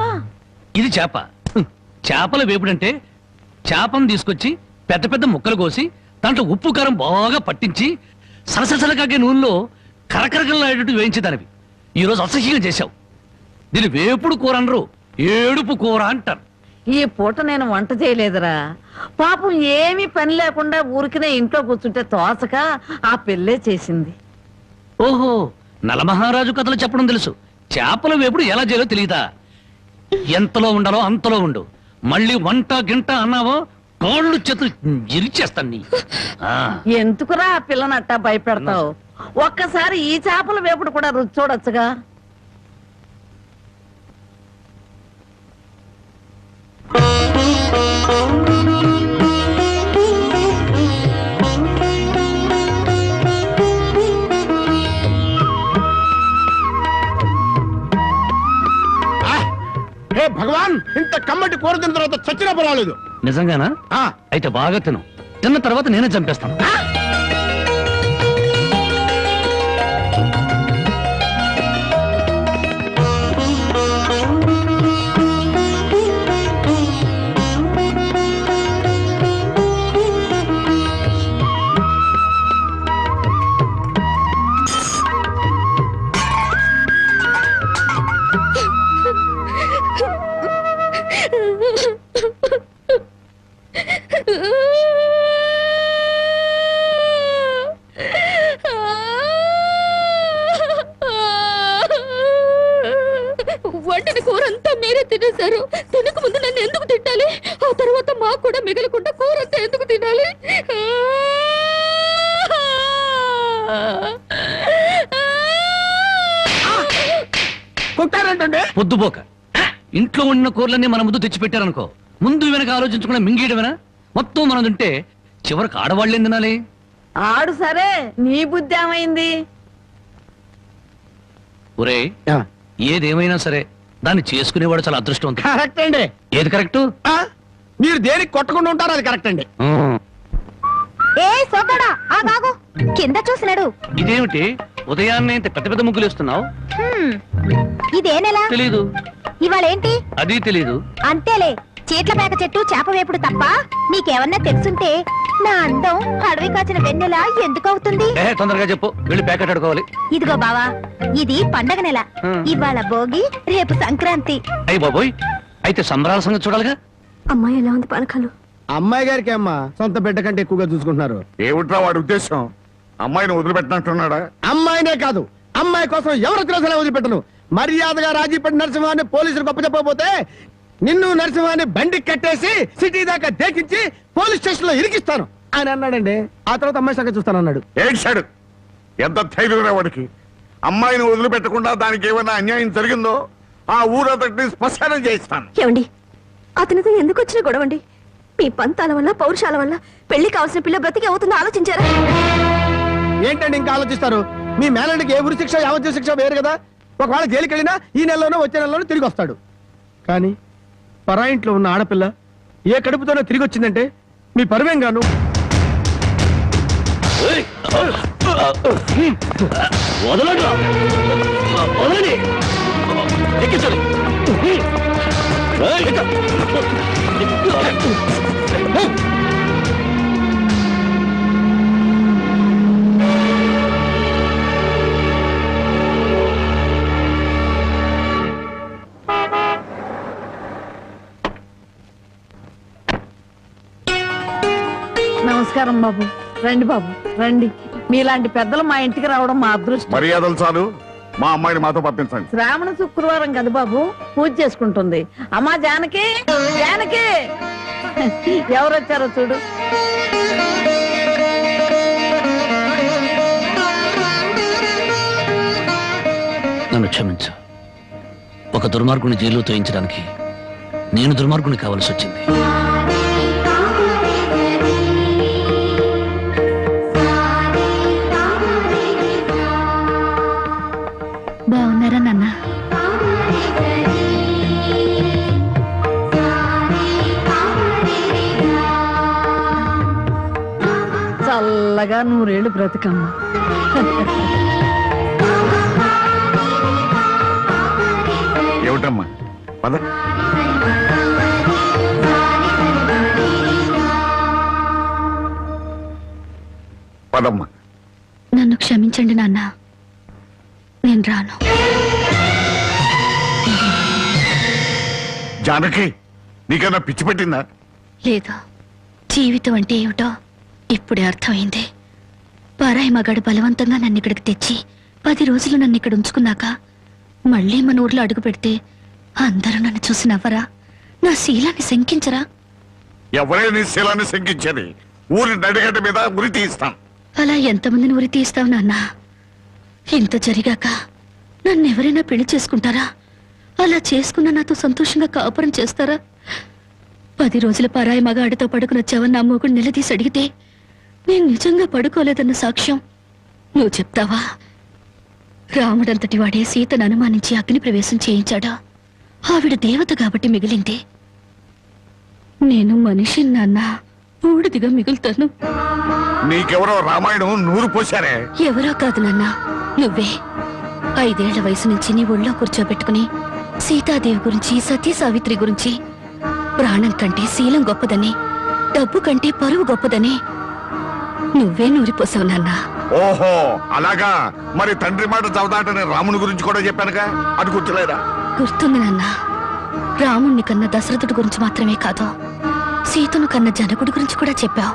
[SPEAKER 1] ఇది చేప. చేపల వేపుడంటే చేపను తీసుకొచ్చి పెద్ద పెద్ద ముక్కలు కోసి దాంట్లో ఉప్పు కారం బాగా పట్టించి సరసరసలకాగే నూనెలో కరకరకలాడేటట్టు వేయించేదానివి. ఈరోజు అసహ్యంగా చేశావు. దీని వేపుడు కూర అనరు, ఏడుపు కూర అంటారు.
[SPEAKER 3] ఈ పూట నేను వంట చేయలేదురా. పాపం ఏమీ పని లేకుండా ఊరికినే ఇంట్లో కూర్చుంటే తోసక ఆ పెళ్ళే చేసింది.
[SPEAKER 1] ఓహో, నలమహారాజు కథలు చెప్పడం తెలుసు, చేపల వేపుడు ఎలా చేయాలో తెలియదా? ఎంతలో ఉండాలో అంతలో ఉండు. మళ్ళీ వంట గింట అన్నావో కాళ్ళు చేతులు ఇరిచేస్తాను నీ.
[SPEAKER 3] ఎందుకురా ఆ పిల్లనట్టా భయపెడతావు? ఒక్కసారి ఈ చేపల వేపుడు కూడా రుచి చూడొచ్చుగా.
[SPEAKER 6] హే భగవాన్, ఇంత కమ్మటి కూర తిన్న తర్వాత చచ్చినా పర్వాలేదు.
[SPEAKER 1] నిజంగానా? అయితే బాగా తిను. తిన్న తర్వాత నేనే చంపేస్తాను.
[SPEAKER 4] వండిన కూర అంతా మీరే తినేశారు. తినక ముందు నన్ను ఎందుకు తిట్టాలి? ఆ తర్వాత మాకు కూడా మిగలకుండా కూర అంతా ఎందుకు తినాలి?
[SPEAKER 1] పొద్దుపోక ఇంట్లో ఉన్న కూరలన్నీ మన ముందు తెచ్చిపెట్టారనుకో, ముందు వెనక ఆలోచించకుండా మింగేయడమేనా? మొత్తం మనం తింటే చివరికి ఆడవాళ్ళేం తినాలి?
[SPEAKER 3] ఆడు సరే, నీ బుద్ధి ఏమైంది?
[SPEAKER 1] ఒరే, ఏదేమైనా సరే దాన్ని చేసుకునేవాడు చాలా అదృష్టవంతుడు.
[SPEAKER 6] కరెక్ట్ అండి.
[SPEAKER 1] ఏది కరెక్ట్?
[SPEAKER 6] మీరు దేనికి కొట్టకుండా ఉంటారు, అది కరెక్ట్ అండి.
[SPEAKER 5] ఏ సోదడా ఆగాగు, కింద చూసినాడు.
[SPEAKER 1] ఇదేమిటి ఉదయాన్నే ఇంత పెద్ద పెద్ద ముగ్గులు వేస్తున్నావు?
[SPEAKER 5] ఇదే నెల
[SPEAKER 1] తెలీదు.
[SPEAKER 5] ఇవాళేంటి?
[SPEAKER 1] అది తెలీదు.
[SPEAKER 5] అంతేలే, చీట్ల పేక చెట్టు చేప వేపుడు తప్ప నీకేమన్నా తెలుసుంటే నా అందం అడవి కాచిన వెన్నెల ఎందుకు అవుతుంది?
[SPEAKER 1] తొందరగా చెప్పు, వెళ్ళి ప్యాకెట్ ఆడుకోవాలి.
[SPEAKER 5] ఇదిగో బావా, ఇది పండగ నెల. ఇవాళ భోగి, రేపు సంక్రాంతి.
[SPEAKER 1] అయ్యి బాబోయ్, అయితే సంబరాల సంగతి చూడాలిగా.
[SPEAKER 5] అమ్మాయి ఎలా ఉంది పానకాలు?
[SPEAKER 6] అమ్మాయి గారికి అమ్మా సొంత బిడ్డ కంటే ఎక్కువగా చూసుకుంటున్నారు.
[SPEAKER 2] ఏమిట్రా వాడి ఉద్దేశం? అమ్మాయిని వదిలిపెట్టినట్టున్నాడా?
[SPEAKER 6] అమ్మాయినే కాదు, అమ్మాయి కోసం ఎవరు తెలిసినా వదిలిపెట్టను. మర్యాదగా రాజీపడి నరసింహాన్ని పోలీసులు గొప్ప చెప్పకపోతే నిన్ను నరసింహాన్ని బండి కట్టేసి సిటీ దాకా దేకించి పోలీస్ స్టేషన్ లో ఇరికిస్తాను అని అన్నాడండి. ఆ తర్వాత అమ్మాయి సంగతి చూస్తానన్నాడు.
[SPEAKER 2] ఏడ్చాడు. ఎంత ధైర్యం వాడికి! అమ్మాయిని వదిలిపెట్టకుండా దానికి ఏమైనా అన్యాయం జరిగిందో ఆ ఊరంతటిని శ్మశానం చేయిస్తాను.
[SPEAKER 5] ఏమండి, అతనితో ఎందుకు వచ్చిన గొడవండి? మీ పంతాల వల్ల, పౌరుషాల వల్ల పెళ్లి కావాల్సిన పిల్ల బ్రతికి అవుతుందో ఆలోచించారా?
[SPEAKER 6] ఏంటండి ఇంకా ఆలోచిస్తారు? మీ మేనడికి ఏ ఉరి శిక్ష, యావజ్జీవ శిక్ష వేరు కదా. ఒకవేళ జైలుకి వెళ్ళినా ఈ నెలలోనో వచ్చే నెలలోనో తిరిగి వస్తాడు. కానీ పరాయింట్లో ఉన్న ఆడపిల్ల ఏ కడుపుతోనో తిరిగి వచ్చిందంటే మీ పరువేం గాను.
[SPEAKER 3] నమస్కారం బాబు. రండి బాబు, రండి. మీలాంటి పెద్దలు మా ఇంటికి రావడం మా అదృష్టం.
[SPEAKER 2] మర్యాదలు చాలు, మా అమ్మాయిని మాతో పంపించండి.
[SPEAKER 3] శ్రావణ శుక్రవారం కదా బాబు, పూజ చేసుకుంటుంది. అమ్మా జానకి, జానకి, ఎవరు వచ్చారో చూడు.
[SPEAKER 1] నన్ను క్షమించు. ఒక దుర్మార్గుని జైల్లో తోయించడానికి నేను దుర్మార్గుని కావాల్సి వచ్చింది.
[SPEAKER 4] బాగున్నారా నాన్న?
[SPEAKER 3] చల్లగా 100 ఏళ్ళు బ్రతికమ్మా.
[SPEAKER 2] ఏమిటమ్మా? పద. పదమ్మా.
[SPEAKER 4] నన్ను క్షమించండి నాన్న, నేను రాను.
[SPEAKER 2] జానకి, నీకన్నా పిచ్చి పెట్టిందా?
[SPEAKER 4] లేదు, జీవితం అంటే ఏమిటో ఇప్పుడే అర్థమైంది. పరాయి మగాడు బలవంతంగా నన్ను ఇక్కడికి తెచ్చి 10 రోజులు నన్ను ఇక్కడ ఉంచుకున్నాక మళ్ళీ మన ఊర్లో అడుగు పెడితే అందరూ నన్ను చూసి నవ్వరా? నా శీలాన్ని శంకించరా?
[SPEAKER 2] ఎవరే నీ శీలాన్ని శంకించేది? ఊరి నడిగడ్డ మీద ఉరి తీస్తాం.
[SPEAKER 4] అలా ఎంతమందిని ఉరి తీస్తావు నాన్న? ఇంత జరిగాక నన్నెవరైనా పెళ్లి చేసుకుంటారా? అలా చేసుకున్న నాతో సంతోషంగా కాపురం చేస్తారా? 10 రోజుల పరాయి మగాడితో పడుకునొచ్చావని నా మొగుడు నిలదీసి అడిగితే నేను నిజంగా పడుకోలేదన్న సాక్ష్యం నువ్వు చెప్తావా? రాముడంతటి వాడే సీతను అనుమానించి అగ్ని ప్రవేశం చేయించాడా? ఆవిడ దేవత కాబట్టి మిగిలింది. నేను మనిషి నాన్న, బూడిదిగా మిగులుతాను.
[SPEAKER 2] నీకెవరో రామాయణం నూరు పోశారే.
[SPEAKER 4] ఎవరో కాదు నాన్న, నువ్వే. 5 ఏళ్ల వయసు నుంచి నీ ఒళ్ళో కూర్చోబెట్టుకుని సీతాదేవి గురించి, సతీ సావిత్రి గురించి, ప్రాణం కంటే శీలం గొప్పదని, డబ్బు కంటే పరువు గొప్పదని నువ్వే నూరిపోసావు నాన్న.
[SPEAKER 2] ఓహో అలాగా. మరి తండ్రి మాట చవదాటని రాముని గురించి కూడా చెప్పానుగా, అది గుర్తులేదా?
[SPEAKER 4] గుర్తుంది నాన్న. రాముణ్ణి కన్న దశరథుడి గురించి మాత్రమే కాదు, సీతను కన్న జనకుడి గురించి కూడా చెప్పావు.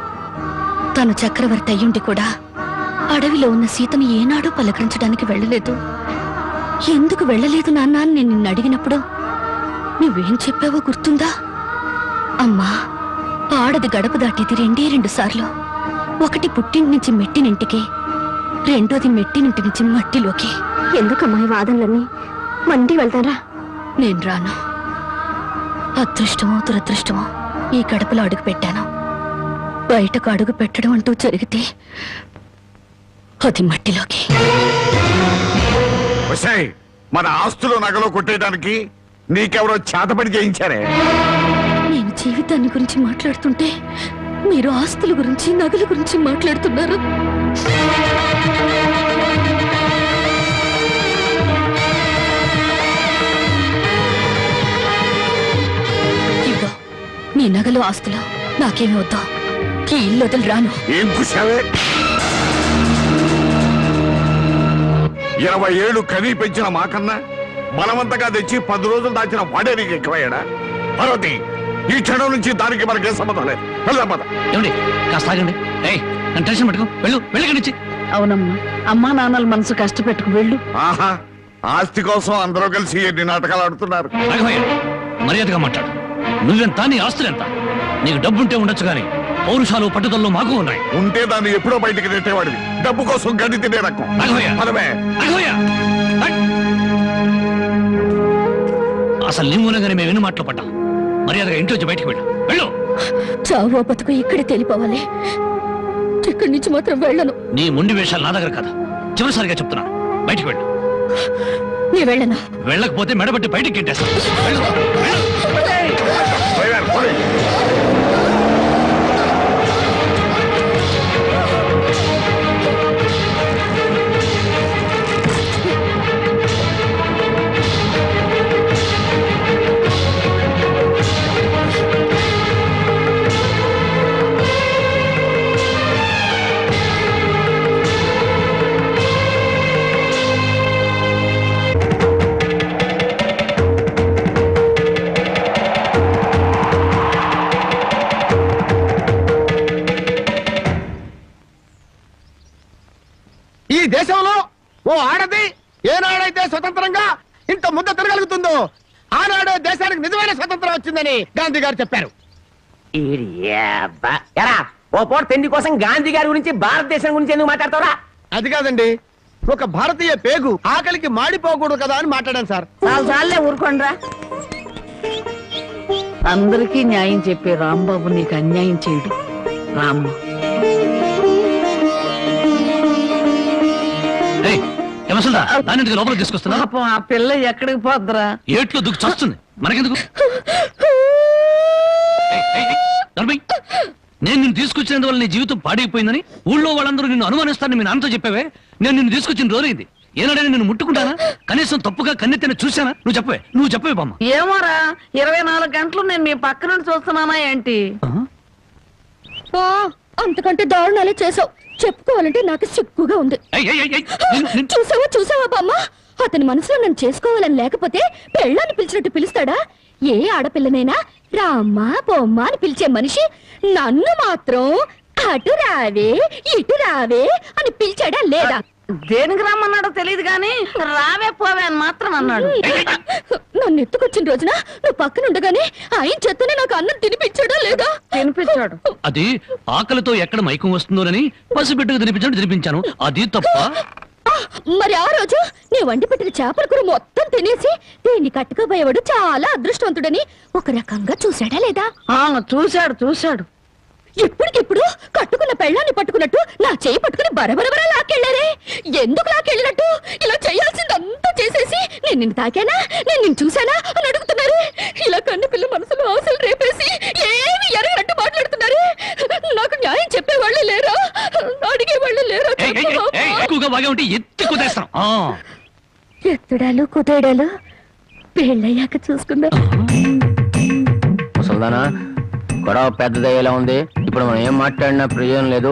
[SPEAKER 4] తను చక్రవర్తి అయ్యుండి కూడా అడవిలో ఉన్న సీతను ఏనాడూ పలకరించడానికి వెళ్ళలేదు. ఎందుకు వెళ్ళలేదు నాన్న అని నేను నిన్ను అడిగినప్పుడు నువ్వేం చెప్పావో గుర్తుందా? అమ్మా, ఆడది గడప దాటేది 2 సార్లు. ఒకటి పుట్టింటి నుంచి మెట్టినింటికి, రెండోది మెట్టినింటి నుంచి మట్టిలోకి.
[SPEAKER 5] ఎందుకమ్మా ఈ వాదనలన్నీ? మండి వెళ్తారా?
[SPEAKER 4] నేను రాను. అదృష్టమో దురదృష్టమో ఈ గడపలో అడుగు పెట్టాను. బయటకు అడుగు పెట్టడం అంటూ జరిగితే అది మట్టిలోకి.
[SPEAKER 2] వసాయ్, మన ఆస్తులు నగలో కొట్టేయడానికి నీకెవరో చేతపడి చేయించారే.
[SPEAKER 4] నేను జీవితాన్ని గురించి మాట్లాడుతుంటే మీరు ఆస్తుల గురించి, నగల గురించి మాట్లాడుతున్నారు. ఇదిగో నీ నగలు, ఆస్తులు నాకేమి వద్దా. ఈ ఇల్లు వదిలి రాను.
[SPEAKER 2] ఏం కూసావే? 20 ఏళ్ళు కనీ పెంచిన మాకన్నా బలవంతంగా తెచ్చి 10 రోజులు దాచిన వాడే నీకు ఎక్కువయ్యాడా? పార్వతి, ఈ క్షణం నుంచి దానికి మనకే సంబంధం లేదు. వెళ్దాం పద.
[SPEAKER 1] ఏమండి కాస్త ఆగండి. నన్ను టెన్షన్ పెట్టుకో. వెళ్ళి నుంచి.
[SPEAKER 3] అవునమ్మా, అమ్మా నాన్నల మనసు కష్టపెట్టుకు వెళ్ళు.
[SPEAKER 2] ఆహా, ఆస్తి కోసం అందరూ కలిసి ఎన్ని నాటకాలు ఆడుతున్నారు.
[SPEAKER 1] రాఘవయ్య, మర్యాదగా మాట్లాడు. నువ్వెంత, నీ ఆస్తులెంత? నీకు డబ్బుంటే ఉండొచ్చు కానీ పౌరుషాలు, పట్టుదలలో మాకు ఉన్నాయి.
[SPEAKER 2] ఉంటే దాన్ని ఎప్పుడో బయటికి నెట్టేవాడివి. డబ్బు కోసం గడ్డి తినే రకం.
[SPEAKER 1] రాఘవయ్య,
[SPEAKER 2] పదవే.
[SPEAKER 1] రాఘవయ్య, అసలు నీ మూలంగానే మేము ఎన్ని మాటలు పడ్డాం. మర్యాదగా ఇంట్లోంచి బయటికి వెళ్ళు.
[SPEAKER 4] చావో బతుకు ఇక్కడే తెలిపోవాలి. ఇక్కడి నుంచి మాత్రం వెళ్ళను.
[SPEAKER 1] నీ మొండి వేషాలు నా దగ్గర కదా. చివరిసారిగా చెప్తున్నా, బయటికి వెళ్ళు.
[SPEAKER 4] నీ వెళ్ళను.
[SPEAKER 1] వెళ్ళకపోతే మెడబట్టి బయటికి గిట్టేస్తాను.
[SPEAKER 6] ఈ దేశంలో ఓ ఆడది ఏనాడైతే స్వతంత్రంగా ఇంత ముద్ద తిరగలుగుతుందో ఆనాడే దేశానికి నిజమైన స్వతంత్రం వచ్చిందని గాంధీ గారు చెప్పారు.
[SPEAKER 7] ఎరా ఓ పూట తిండి కోసం గాంధీ గారి గురించి, భారతదేశం గురించి ఎందుకు మాట్లాడతారా?
[SPEAKER 6] అది కాదండి, ఒక భారతీయ పేగు ఆకలికి మాడిపోకూడదు కదా అని మాట్లాడాను సార్.
[SPEAKER 3] చాలే ఊరుకోండ్రా. అందరికీ న్యాయం చెప్పే రాంబాబు నీకు అన్యాయం చేయడు. రామ్మ,
[SPEAKER 1] దాన్ని లోపల తీసుకొస్తున్నా.
[SPEAKER 3] పాపం ఆ పిల్ల ఎక్కడికి పోద్దురా?
[SPEAKER 1] ఏట్లో దుక్కు చస్తుంది, మనకెందుకు? నేను నిన్ను తీసుకొచ్చినందువల్ల నీ జీవితం పాడైపోయిందని ఊళ్ళో వాళ్ళందరూ నిన్ను అనుమానిస్తారని మీ నాన్నతో చెప్పావే. నేను నిన్ను తీసుకొచ్చిన రోజైంది. ఏనాడైనా నిన్ను ముట్టుకుంటానా? కనీసం తప్పుగా కన్నెత్తిన చూశానా? నువ్వు చెప్పవే బామ్మ.
[SPEAKER 3] ఏమోరా, 24 గంటలు నేను మీ పక్క నుండి చూస్తున్నానా ఏంటి?
[SPEAKER 4] అంతకంటే దారుణాలే చేసావు. చెప్పుకోవాలంటే నాకు సిగ్గుగా ఉంది. చూసావా బామ్మ, అతని మనసులో నన్ను చేసుకోవాలని లేకపోతే పెళ్ళాన్ని పిలిచినట్టు పిలుస్తాడా? ఏ ఆడపిల్లనైనా రామ్మా బొమ్మ అని పిలిచే మనిషి నన్ను మాత్రం అటు రావే ఇటు రావే అని పిలిచాడా లేదా?
[SPEAKER 3] దేనికి రమ్మన్నాడో తెలియదు గాని రావే పోవే అని మాత్రం అన్నాడు.
[SPEAKER 4] నన్ను ఎత్తుకొచ్చిన రోజున నువ్వు పక్కన ఉండగానే ఆయన చేతనే నాకు అన్నం తినిపించాడా లేదా?
[SPEAKER 3] తినిపించాడు.
[SPEAKER 1] అది ఆకలితో ఎక్కడ మైకం వస్తుందోనని పసిబిడ్డకు తినిపించాను. అది తప్ప.
[SPEAKER 4] మరి ఆ రోజు నీ వండి పెట్టిన చేపల కూర మొత్తం తినేసి దీన్ని కట్టుకోబోయేవాడు చాలా అదృష్టవంతుడని ఒక రకంగా చూశాడా లేదా?
[SPEAKER 3] చూశాడు.
[SPEAKER 4] ఇప్పటికిప్పుడు కట్టుకున్న పెళ్ళాన్ని పట్టుకున్నట్టు నా చేయి పట్టుకుని బరబరబర లాక్కెళ్ళారే. ఎందుకు లాక్కెళ్ళినట్టు? ఇలా చేయాల్సిందంతా చేసేసి నేను నిన్ను తాకానా, నేను నిన్ను చూసానా అని అడుగుతున్నారు. ఇలా కన్ను పిల్ల మనసులో ఆశలు రేపేసి ఏమి ఎరగనట్టు మాట్లాడుతున్నారు. నాకు న్యాయం చెప్పేవాళ్ళు లేరా? అడిగేవాళ్ళు లేరా?
[SPEAKER 1] ఎక్కువగా బాగా ఉంటే ఎత్తి కుదేస్తాం.
[SPEAKER 4] ఎత్తుడాలు కుదేడాలు పెళ్ళయ్యాక చూసుకుందా.
[SPEAKER 7] ముసల్దానా, గొడవ పెద్దదయ్యేలా ఉంది. ఇప్పుడు మనం ఏం మాట్లాడినా ప్రయోజనం లేదు.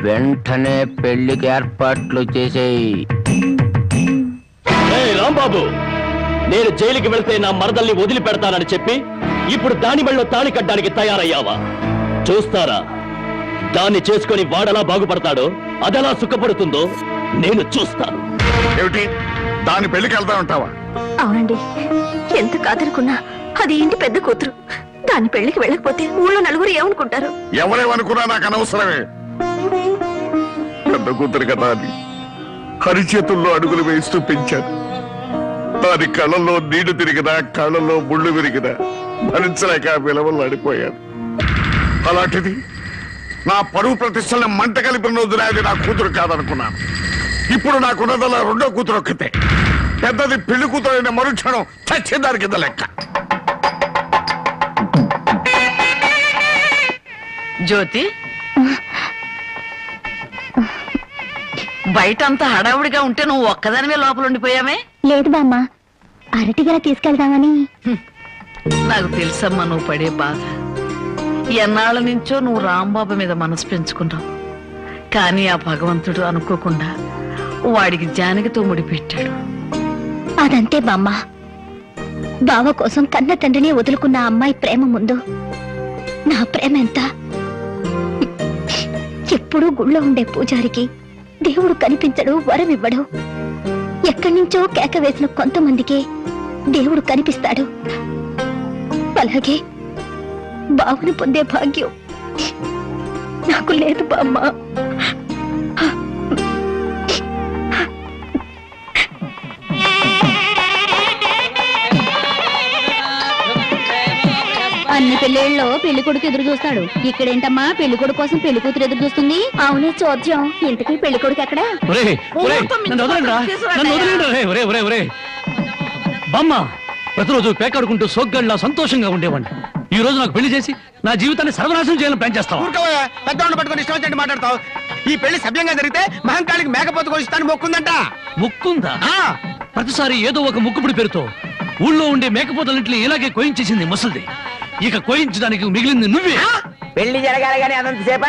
[SPEAKER 7] వెంటనే పెళ్లికి ఏర్పాట్లు చేసేయి.
[SPEAKER 6] రాంబాబు, నేను జైలుకి వెళ్తే నా మరదల్ని వదిలిపెడతానని చెప్పి ఇప్పుడు దాని మెళ్ళో తాళి కట్టడానికి తయారయ్యావా? చూస్తారా, దాన్ని చేసుకొని వాడలా బాగుపడతాడో, అదెలా సుఖపడుతుందో నేను చూస్తాను.
[SPEAKER 2] ఏమిటి దాని పెళ్లికి వెళ్తా ఉంటావా?
[SPEAKER 4] అవునండి, ఎంత కాదనుకున్నా అది ఇంటి పెద్ద కూతురు. దాని పెళ్లికి వెళ్ళకపోతే ఊళ్ళో నలుగురు ఏమనుకుంటారు?
[SPEAKER 2] ఎవరేమనుకున్నా నాకు అనవసరమే. పెద్ద కూతురు కదా అని హరిచేతుల్లో అడుగులు వేస్తూ పెంచాను. దాని కళ్ళల్లో నీళ్లు తిరిగినా, కళ్ళల్లో ముళ్ళు విరిగినా భరించలేక విలవలు అడిపోయాను. అలాంటిది నా పరువు ప్రతిష్టలను మంట కలిపిన రోజున అది నా కూతురు కాదనుకున్నాను. ఇప్పుడు నాకున్నదల్లా రెండో కూతురు ఒక్కతే. పెద్దది పెళ్లి కూతురు అయిన మరుక్షణం చచ్చేదాని కింద లెక్క.
[SPEAKER 3] జ్యోతి, బయటంతా హడావుడిగా ఉంటే నువ్వు ఒక్కదానివే లోపల ఉండిపోయామే?
[SPEAKER 5] లేదు బామ్మ, అరటిగల తీసుకెళ్దామని.
[SPEAKER 3] నాకు తెలుసమ్మా నువ్వు పడే బాధ. ఎన్నాళ్ళ నుంచో నువ్వు రాంబాబు మీద మనసు పెంచుకున్నావు. కానీ ఆ భగవంతుడు అనుకోకుండా వాడికి జానకితో ముడిపెట్టాడు.
[SPEAKER 5] అదంతే బామ్మ. బావ కోసం కన్న తండ్రిని వదులుకున్న అమ్మాయి ప్రేమ ముందు నా ప్రేమ ఎంత? ఎప్పుడూ గుళ్ళో ఉండే పూజారికి దేవుడు కనిపించడు, వరం ఇవ్వడు. ఎక్కడి నుంచో కేక వేసిన కొంతమందికే దేవుడు కనిపిస్తాడు. అలాగే బావుని పొందే భాగ్యం నాకు లేదు బామ్మ.
[SPEAKER 4] అన్ని పెళ్ళిళ్ళలో పెళ్లి కొడుకు ఎదురు చూస్తాడు. ఇక్కడేంటమ్మా పెళ్లి కొడుకు కోసం పెళ్లి కూతురు ఎదురు చూస్తుంది? అవునే చోద్యం. ఇంతకీ పెళ్లి కొడుకు ఎక్కడా?
[SPEAKER 1] బామ్మ, ప్రతిరోజు పేకాడుకుంటూ సోగ్గాడిలా సంతోషంగా ఉండేవాడిని. ఈ రోజు నాకు పెళ్లి చేసి నా జీవితాన్ని సర్వనాశనం చేయాలని ప్లాన్ చేస్తావు.
[SPEAKER 6] పెద్దవాళ్ళని పట్టుకొని ఇష్టం వచ్చినట్టు మాట్లాడతావు. ఈ పెళ్లి సభ్యంగా జరిగితే మహంకాళికి మేకపోతు కోసిస్తాను మొక్కుందంట.
[SPEAKER 1] ముక్కుందా? ప్రతిసారి ఏదో ఒక ముక్కుపుడి పేరుతో ఊళ్ళో ఉండే మేకపోతలన్నింటినీ ఇలాగే కోయించేసింది ముసలిది. ఇక కోయించడానికి మిగిలింది నువ్వే.
[SPEAKER 7] పెళ్లి జరగాలి కానీ అదంతసేపా?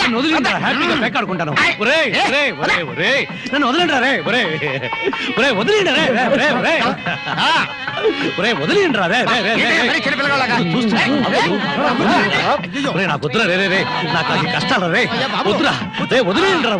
[SPEAKER 1] నన్ను వదిలిండ్రా, హ్యాపీగా పేకాడుకుంటాను. నన్ను వదిలిండ్రా రే, వదిలిండ్రా నాకు వద్దురా రే, నాకు అది కష్టాలు రే, వద్దురా రే, వదిలిండ్రా.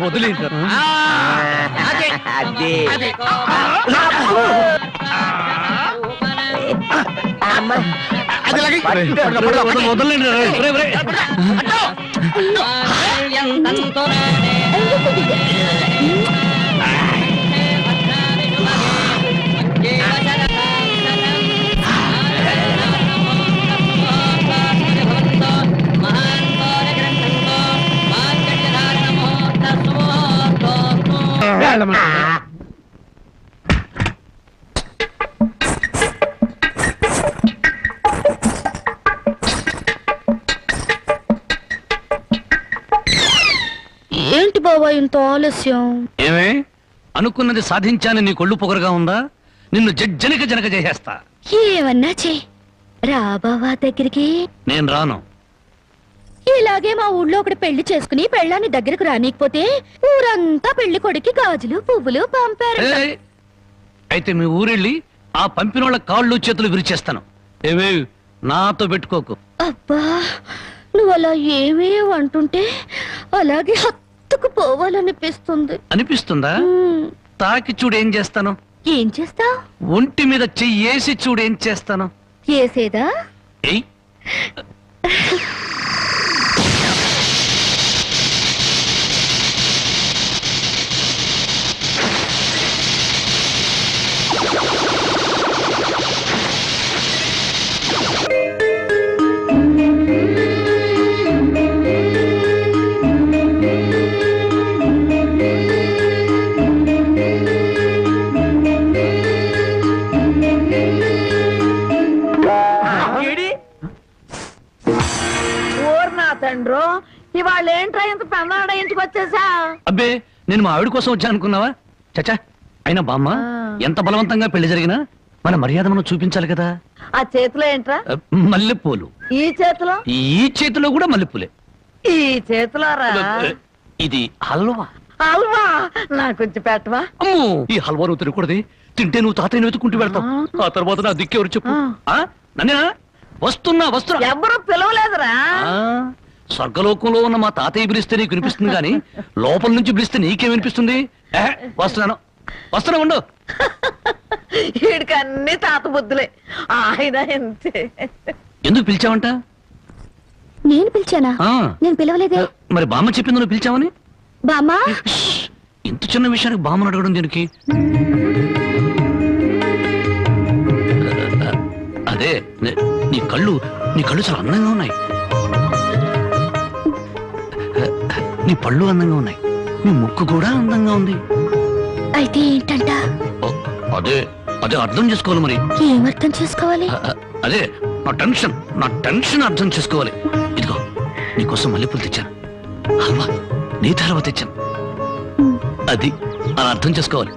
[SPEAKER 4] ఏంటి బాబా ఇంత ఆలస్యం?
[SPEAKER 1] ఏమే అనుకున్నది సాధించాలని నీ కొళ్ళు పొగరుగా ఉందా? నిన్ను జనక చేసేస్తా.
[SPEAKER 4] ఏమన్నా చే రా బావా దగ్గరికి.
[SPEAKER 1] నేను రాను.
[SPEAKER 4] ఇలాగే మా ఊళ్ళో ఒకటి పెళ్లి చేసుకుని పెళ్ళాన్ని దగ్గరకు రానికపోతే ఊరంతా పెళ్లి కొడుకి గాజులు పువ్వులు పంపారు.
[SPEAKER 1] అయితే మీ ఊరెళ్ళి ఆ పంపినోళ్ళ కాళ్ళు చేతులు విరిచేస్తాను. ఏమే నాతో పెట్టుకోకు.
[SPEAKER 4] అబ్బా, నువ్వు అలా ఏమీ అంటుంటే అలాగే ఎత్తుకుపోవాలనిపిస్తుంది.
[SPEAKER 1] అనిపిస్తుందా? తాకి చూడు ఏం చేస్తాను.
[SPEAKER 4] ఏం చేస్తావ్?
[SPEAKER 1] ఒంటి మీద చెయ్యేసి చూడు ఏం చేస్తాను.
[SPEAKER 4] చేసేదా?
[SPEAKER 1] ఏయ్
[SPEAKER 3] తండ్రో ఇవాళ ఏంట్రా ఇంత పెన్నాడ ఇంటికి వచ్చేసా?
[SPEAKER 1] అబ్బే నేను మా ఆవిడ కోసం వచ్చా అనుకున్నావా? చచ్చా, అయినా బామ్మ ఎంత బలవంతంగా పెళ్లి జరిగినా మన మర్యాద మనం చూపించాలి కదా.
[SPEAKER 3] ఆ చేతిలో ఏంట్రా?
[SPEAKER 1] మల్లెపూలు.
[SPEAKER 3] ఈ చేతిలో?
[SPEAKER 1] ఈ చేతిలో కూడా మల్లెపూలే.
[SPEAKER 3] ఈ చేతిలో రా.
[SPEAKER 1] ఇది హల్వా.
[SPEAKER 3] హల్వా నాకు కొంచెం పెట్టవా?
[SPEAKER 1] అమ్మో, ఈ హల్వా నువ్వు తినకూడదు. తింటే నువ్వు తాతయ్యను వెతుకుంటూ వెళ్తావు. ఆ తర్వాత నా దిక్కెవరు చెప్పు. నన్నేనా? వస్తున్నా వస్తున్నా.
[SPEAKER 3] ఎవరు పిలవలేదురా.
[SPEAKER 1] స్వర్గలోకంలో ఉన్న మా తాతయ్య పిలిస్తే నీకు వినిపిస్తుంది కానీ లోపల నుంచి పిలిస్తే నీకేం వినిపిస్తుంది? వస్తున్నాను వస్తున్నా ఉండు.
[SPEAKER 3] వీడికి అన్ని తాత బుద్ధులే. ఆయన అంతే.
[SPEAKER 1] ఎందుకు పిలిచావంట?
[SPEAKER 4] నేను పిలిచానా? నేను పిలవలేదే.
[SPEAKER 1] మరి బామ్మ చెప్పింది నువ్వు పిలిచావని.
[SPEAKER 4] బామ్మా,
[SPEAKER 1] ఇంత చిన్న విషయానికి బామ్మను అడగడం దీనికి? అదే నీ కళ్ళు చాలా అందంగా ఉన్నాయి. నీ పళ్ళు అందంగా ఉన్నాయి. నీ ముక్కు కూడా అందంగా ఉంది.
[SPEAKER 4] అయితే ఏంటంట?
[SPEAKER 1] అదే అదే అర్థం చేసుకోవాలి. మరి
[SPEAKER 4] ఏం అర్థం చేసుకోవాలి?
[SPEAKER 1] అదే నా టెన్షన్ అర్థం చేసుకోవాలి. ఇదిగో నీకోసం మల్లెపూలు తెచ్చాను, హల్వా నీతి హల్వా తెచ్చాను. అది అలా అర్థం చేసుకోవాలి.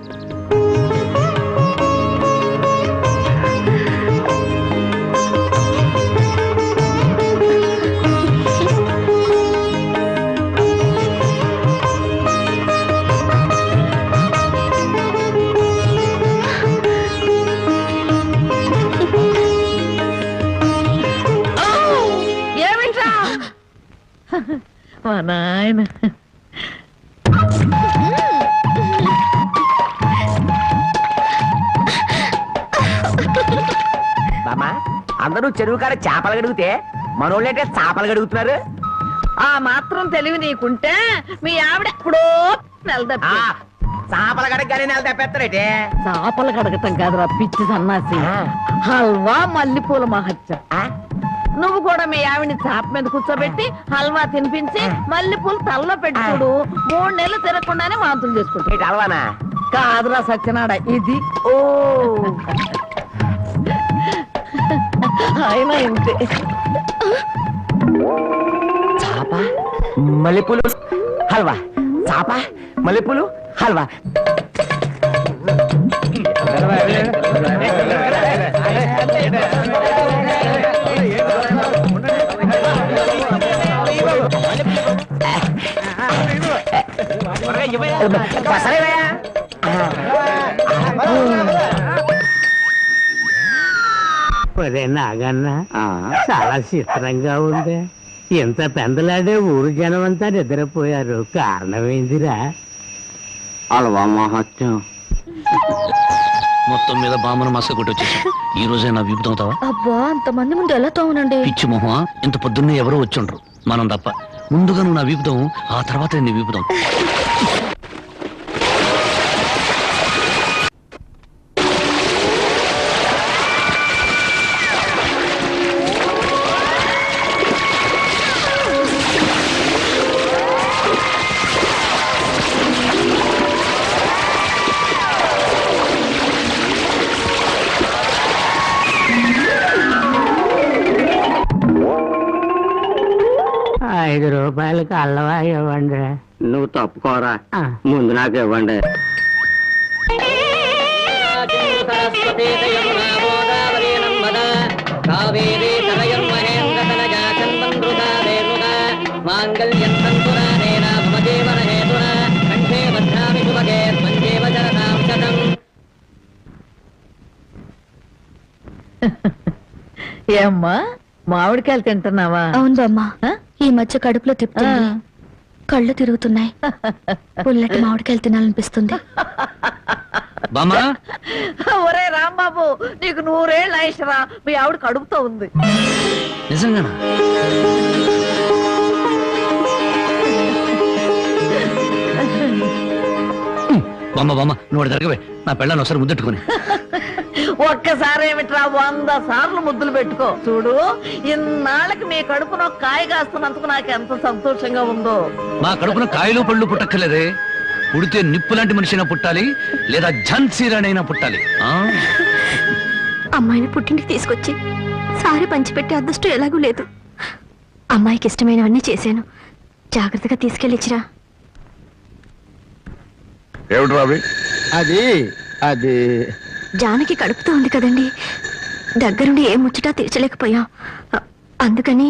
[SPEAKER 3] మా నాయన
[SPEAKER 7] బామా, అందరూ చెరువు కాడ చేపలు గడుగుతే మనోళ్ళంటే చేపలు గడుగుతున్నారు.
[SPEAKER 3] ఆ మాత్రం తెలివి నీకుంటే మీ ఆవిడ ఎప్పుడో నెలదప్పి
[SPEAKER 7] చేపలు గడగగానే నెల తప్పేస్తారేటే.
[SPEAKER 3] చేపలు కడగటం కాదురా పిచ్చి సన్నాసి. హల్వా మల్లెపూల మహత్యం. నువ్వు కూడా మీ ఆవిడని చాప మీద కూర్చోబెట్టి హల్వా తినిపించి మల్లెపూలు తలలో పెట్టుకోడు. 3 నెలలు తిరగకుండానే వాంతులు చేసుకుంటాడు.
[SPEAKER 7] హల్వానా?
[SPEAKER 3] కాదురా సత్యనాడ, ఇది. ఓ ఆయన ఇంతే.
[SPEAKER 7] చాప మల్లెపూలు హల్వా, చాప మల్లెపూలు హల్వా.
[SPEAKER 9] నాగన్న చాలా చిత్రంగా ఉంది. ఎంత పెందలాడే ఊరు జనం అంతా నిద్రపోయారు. కారణమేందిరా?
[SPEAKER 7] హల్వా మహత్యం.
[SPEAKER 1] మొత్తం మీద బామ్మను మసక కొట్టి వచ్చేసా. ఈ రోజే నా వీపు తోముతావా?
[SPEAKER 4] అబ్బా, అంతమంది ముందు ఎలా తోమనండి?
[SPEAKER 1] పిచ్చి మొహమా, ఇంత పొద్దున్నే ఎవరో వచ్చుండ్రు, మనం తప్ప. ముందుగా నువ్వు నా వీపుదాం, ఆ తర్వాత నీ వీపుదాం.
[SPEAKER 9] ₹5 అల్లవా ఇవ్వండి.
[SPEAKER 7] నువ్వు తప్పుకోరా, ముందు నాకు ఇవ్వండి.
[SPEAKER 3] ఏమ్మా, మామిడికాయలు తింటున్నావా?
[SPEAKER 4] అవును బామ్మ, ఈ మధ్య కడుపులో తిప్పుతుంది. కళ్ళు తిరుగుతున్నాయి. పుల్లటి మామిడికాయలు తినాలనిపిస్తుంది.
[SPEAKER 1] బామ్మా
[SPEAKER 3] ఒరే రాంబాబు, నీకు 100 ఏళ్ళు ఆయుషరా. మీ ఆవిడ కడుపుతో ఉంది.
[SPEAKER 1] నిజంగానా? బామ్మ నువ్వు జరగవే, నా పెళ్ళాన్ని ఒకసారి ముద్దెట్టుకుని.
[SPEAKER 3] ఒక్కసారి ఏమిట్రా 100 సార్లు ముద్దులు పెట్టుకో. చూడు, ఇన్నాళ్ళకి మీ కడుపున ఒక కాయ కాస్తున్నందుకు నాకు ఎంత సంతోషంగా ఉందో.
[SPEAKER 1] మా కడుపున కాయలు పళ్ళు పుట్టక్కర్లేదే, పుడితే నిప్పు లాంటి మనిషినా పుట్టాలి, లేదా ఝాన్సీ రాణైనా పుట్టాలి.
[SPEAKER 4] అమ్మాయిని పుట్టింటికి తీసుకొచ్చి సారి పంచిపెట్టే అదృష్టం ఎలాగూ లేదు. అమ్మాయికి ఇష్టమైనవన్నీ చేశాను. జాగ్రత్తగా తీసుకెళ్ళిచ్చిరా.
[SPEAKER 2] ఏమిటి రావి?
[SPEAKER 6] అది
[SPEAKER 4] జానకి కడుపుతో ఉంది కదండి, దగ్గరుండి ఏ ముచ్చటా తీర్చలేకపోయా. అందుకని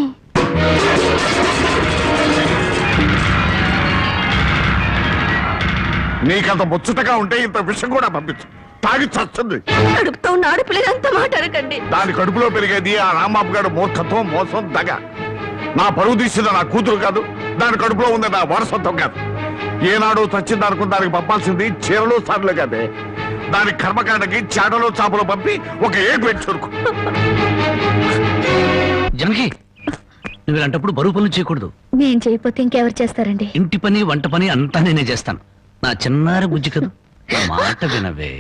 [SPEAKER 2] నీకంత ముచ్చటగా ఉంటే ఇంత విషయం కూడా పంపించు. తాగి చస్తుంది.
[SPEAKER 4] కడుపుతో ఉన్న ఆడపిల్లలంతా మాట్లాడకండి.
[SPEAKER 2] దాని కడుపులో పెరిగేది ఆ రాంబాబు గారు మూర్ఖత్వం, మోసం, దగ. నా పరువు తీసింది నా కూతురు కాదు, దాని కడుపులో ఉంది నా వారసత్వం కాదు. ఏనాడు చచ్చింది అనుకున్న దానికి పంపాల్సింది చీరలు సార్లు కాదే. దాని కర్మకాండకి చాటలో చాపలు పంపి ఒక ఏడు పెట్టి చురుకు.
[SPEAKER 1] జనకి, నువ్వు ఇలాంటప్పుడు బరువు పనులు చేయకూడదు.
[SPEAKER 4] నేను చేయకపోతే ఇంకెవరు చేస్తారండి?
[SPEAKER 1] ఇంటి పని వంట పని అంతా నేనే చేస్తాను. నా చిన్నారి బుజ్జి కదూ, నా మాట వినవే.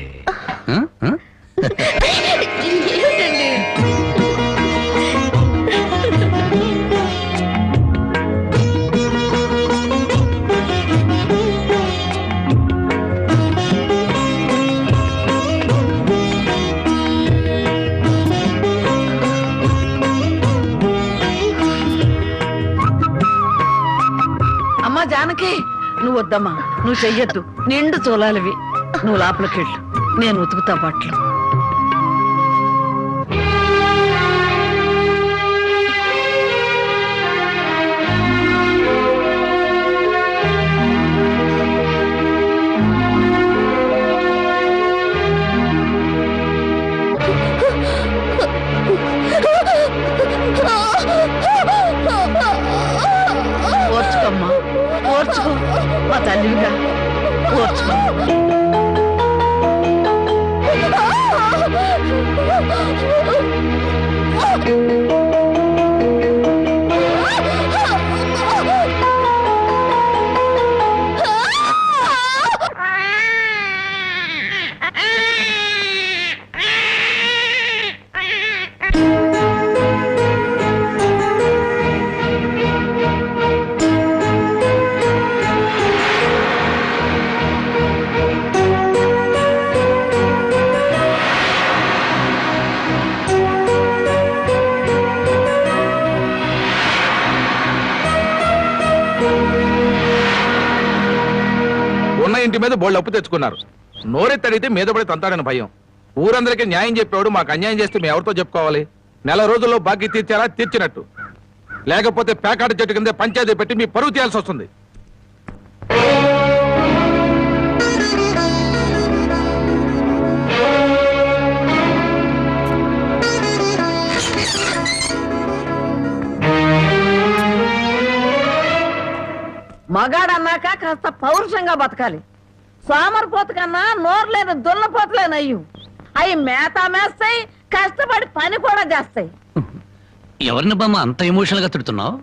[SPEAKER 3] అమ్మా జానకి, నువ్వు వద్దమ్మా, నువ్వు చెయ్యొద్దు. నిండు చూలాలివి. నువ్వు లోపలికి వెళ్ళు, నేను ఉతుకుతా బట్టలు. ఓర్చుకోమ్మా, ఓర్చుకో. మా తల్లిగా ఓర్చుకో.
[SPEAKER 10] ఉన్న ఇంటి మీద బోళ్ళు అప్పు తెచ్చుకున్నారు. నోరెత్తడితే మీద పడి తంతాడని భయం. ఊరందరికీ న్యాయం చెప్పేవాడు మాకు అన్యాయం చేస్తే మేము ఎవరితో చెప్పుకోవాలి? నెల రోజుల్లో బాకీ తీర్చారా? తీర్చినట్టు. లేకపోతే పేకాట చెట్టు కింద పంచాయతీ పెట్టి మీ పరువు తీయాల్సి వస్తుంది.
[SPEAKER 3] మగాడన్నాక కాస్త పౌరుషంగా బతకాలి. సోమరిపోత కన్నా నోరులేని దున్నపోతలేనయ్యు. అవి మేత మేస్తాయి, కష్టపడి పని కూడా చేస్తాయి.
[SPEAKER 1] ఎవరిని బామ్మ అంత ఎమోషనల్ గా తిడుతున్నావు?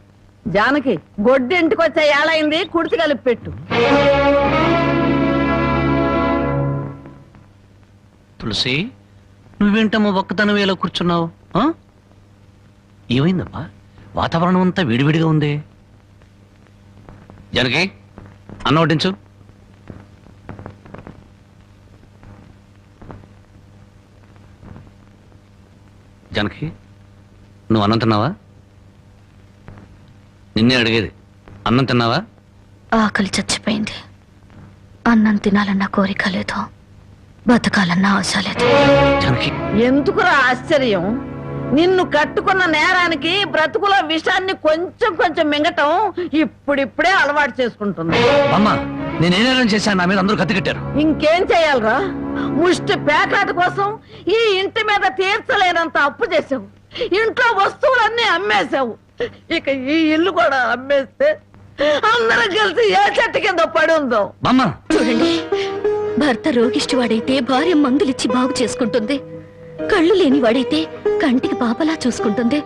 [SPEAKER 3] జానకి, గొడ్డి ఇంటికి వచ్చే ఏళైంది, కుడితి కలిపి పెట్టు.
[SPEAKER 1] తులసి, నువ్వేంటమ్మా ఒక్కతనం ఎలా కూర్చున్నావు? ఏమైందమ్మా? వాతావరణం అంతా వేడివేడిగా ఉంది. జనకి, అన్నం వడ్డించు. జనకి, నువ్వు అన్నం తిన్నావా? నిన్నే అడిగేది. అన్నం తిన్నావా?
[SPEAKER 4] ఆకలి చచ్చిపోయింది. అన్నం తినాలన్న కోరిక లేదు, బతకాలన్న ఆశ లేదు.
[SPEAKER 1] జనకి,
[SPEAKER 3] ఎందుకురా ఆశ్చర్యం? నిన్ను కట్టుకున్న నేరానికి బ్రతుకుల విషాన్ని కొంచెం కొంచెం మింగటం ఇప్పుడిప్పుడే అలవాటు చేసుకుంటుంది.
[SPEAKER 1] అమ్మా, నేనేం చేశాను? నా మీద అందరూ కత్తి కట్టారు.
[SPEAKER 3] ఇంకేం చెయ్యాలరా? ముష్టి పేకాట కోసం ఈ ఇంటి మీద తీర్చలేనంత అప్పు చేసావు. ఇంట్లో వస్తువులన్నీ అమ్మేశావు. ఇక ఈ ఇల్లు కూడా అమ్మేస్తే అందరం కలిసి ఏ చెట్టు కింద పడి ఉందో.
[SPEAKER 1] బామ్మ
[SPEAKER 4] చూడండి, భర్త రోగిష్టివాడైతే భార్య మందులిచ్చి బాగు చేసుకుంటుంది. కళ్ళు లేని వాడైతే కంటికి పాపలా చూసుకుంటుంది.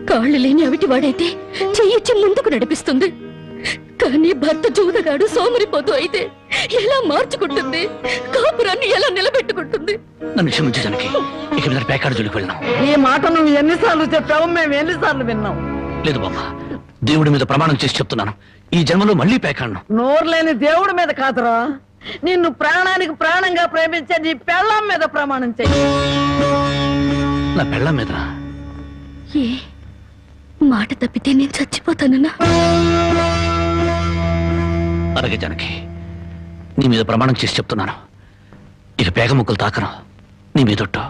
[SPEAKER 4] కాళ్ళు లేని అవిటివాడైతే చెయ్యిచ్చి ముందుకు నడిపిస్తుంది. కానీ భర్త జూదగాడు సోమరిపోతూ అయితే ఎలా మార్చుకుంటుంది? కాపురాన్ని ఎలా నిలబెట్టుకుంటుంది?
[SPEAKER 1] నన్ను క్షమించు జానకి, ఇక మీద పేకాడు జోలికి వెళ్ళినాం.
[SPEAKER 3] ఈ మాట నువ్వు ఎన్నిసార్లు చెప్పావు, మేము ఎన్నిసార్లు విన్నాం.
[SPEAKER 1] లేదు బామ్మ, దేవుడి మీద ప్రమాణం చేసి చెప్తున్నాను, ఈ జన్మలో మళ్ళీ పేకాడను.
[SPEAKER 3] నోరు లేని దేవుడి మీద కాదురా, నిన్ను ప్రాణానికి ప్రాణంగా ప్రేమించే నీ పెళ్ళాం మీద ప్రమాణం చెయ్యి.
[SPEAKER 1] నా పెళ్ళం మీద
[SPEAKER 4] ఏ మాట తప్పితే నేను చచ్చిపోతానన్నా?
[SPEAKER 1] అలాగే జానకి, నీ మీద ప్రమాణం చేసి చెప్తున్నాను, ఇక పేగ ముక్కలు తాకను, నీ మీదొట్టు.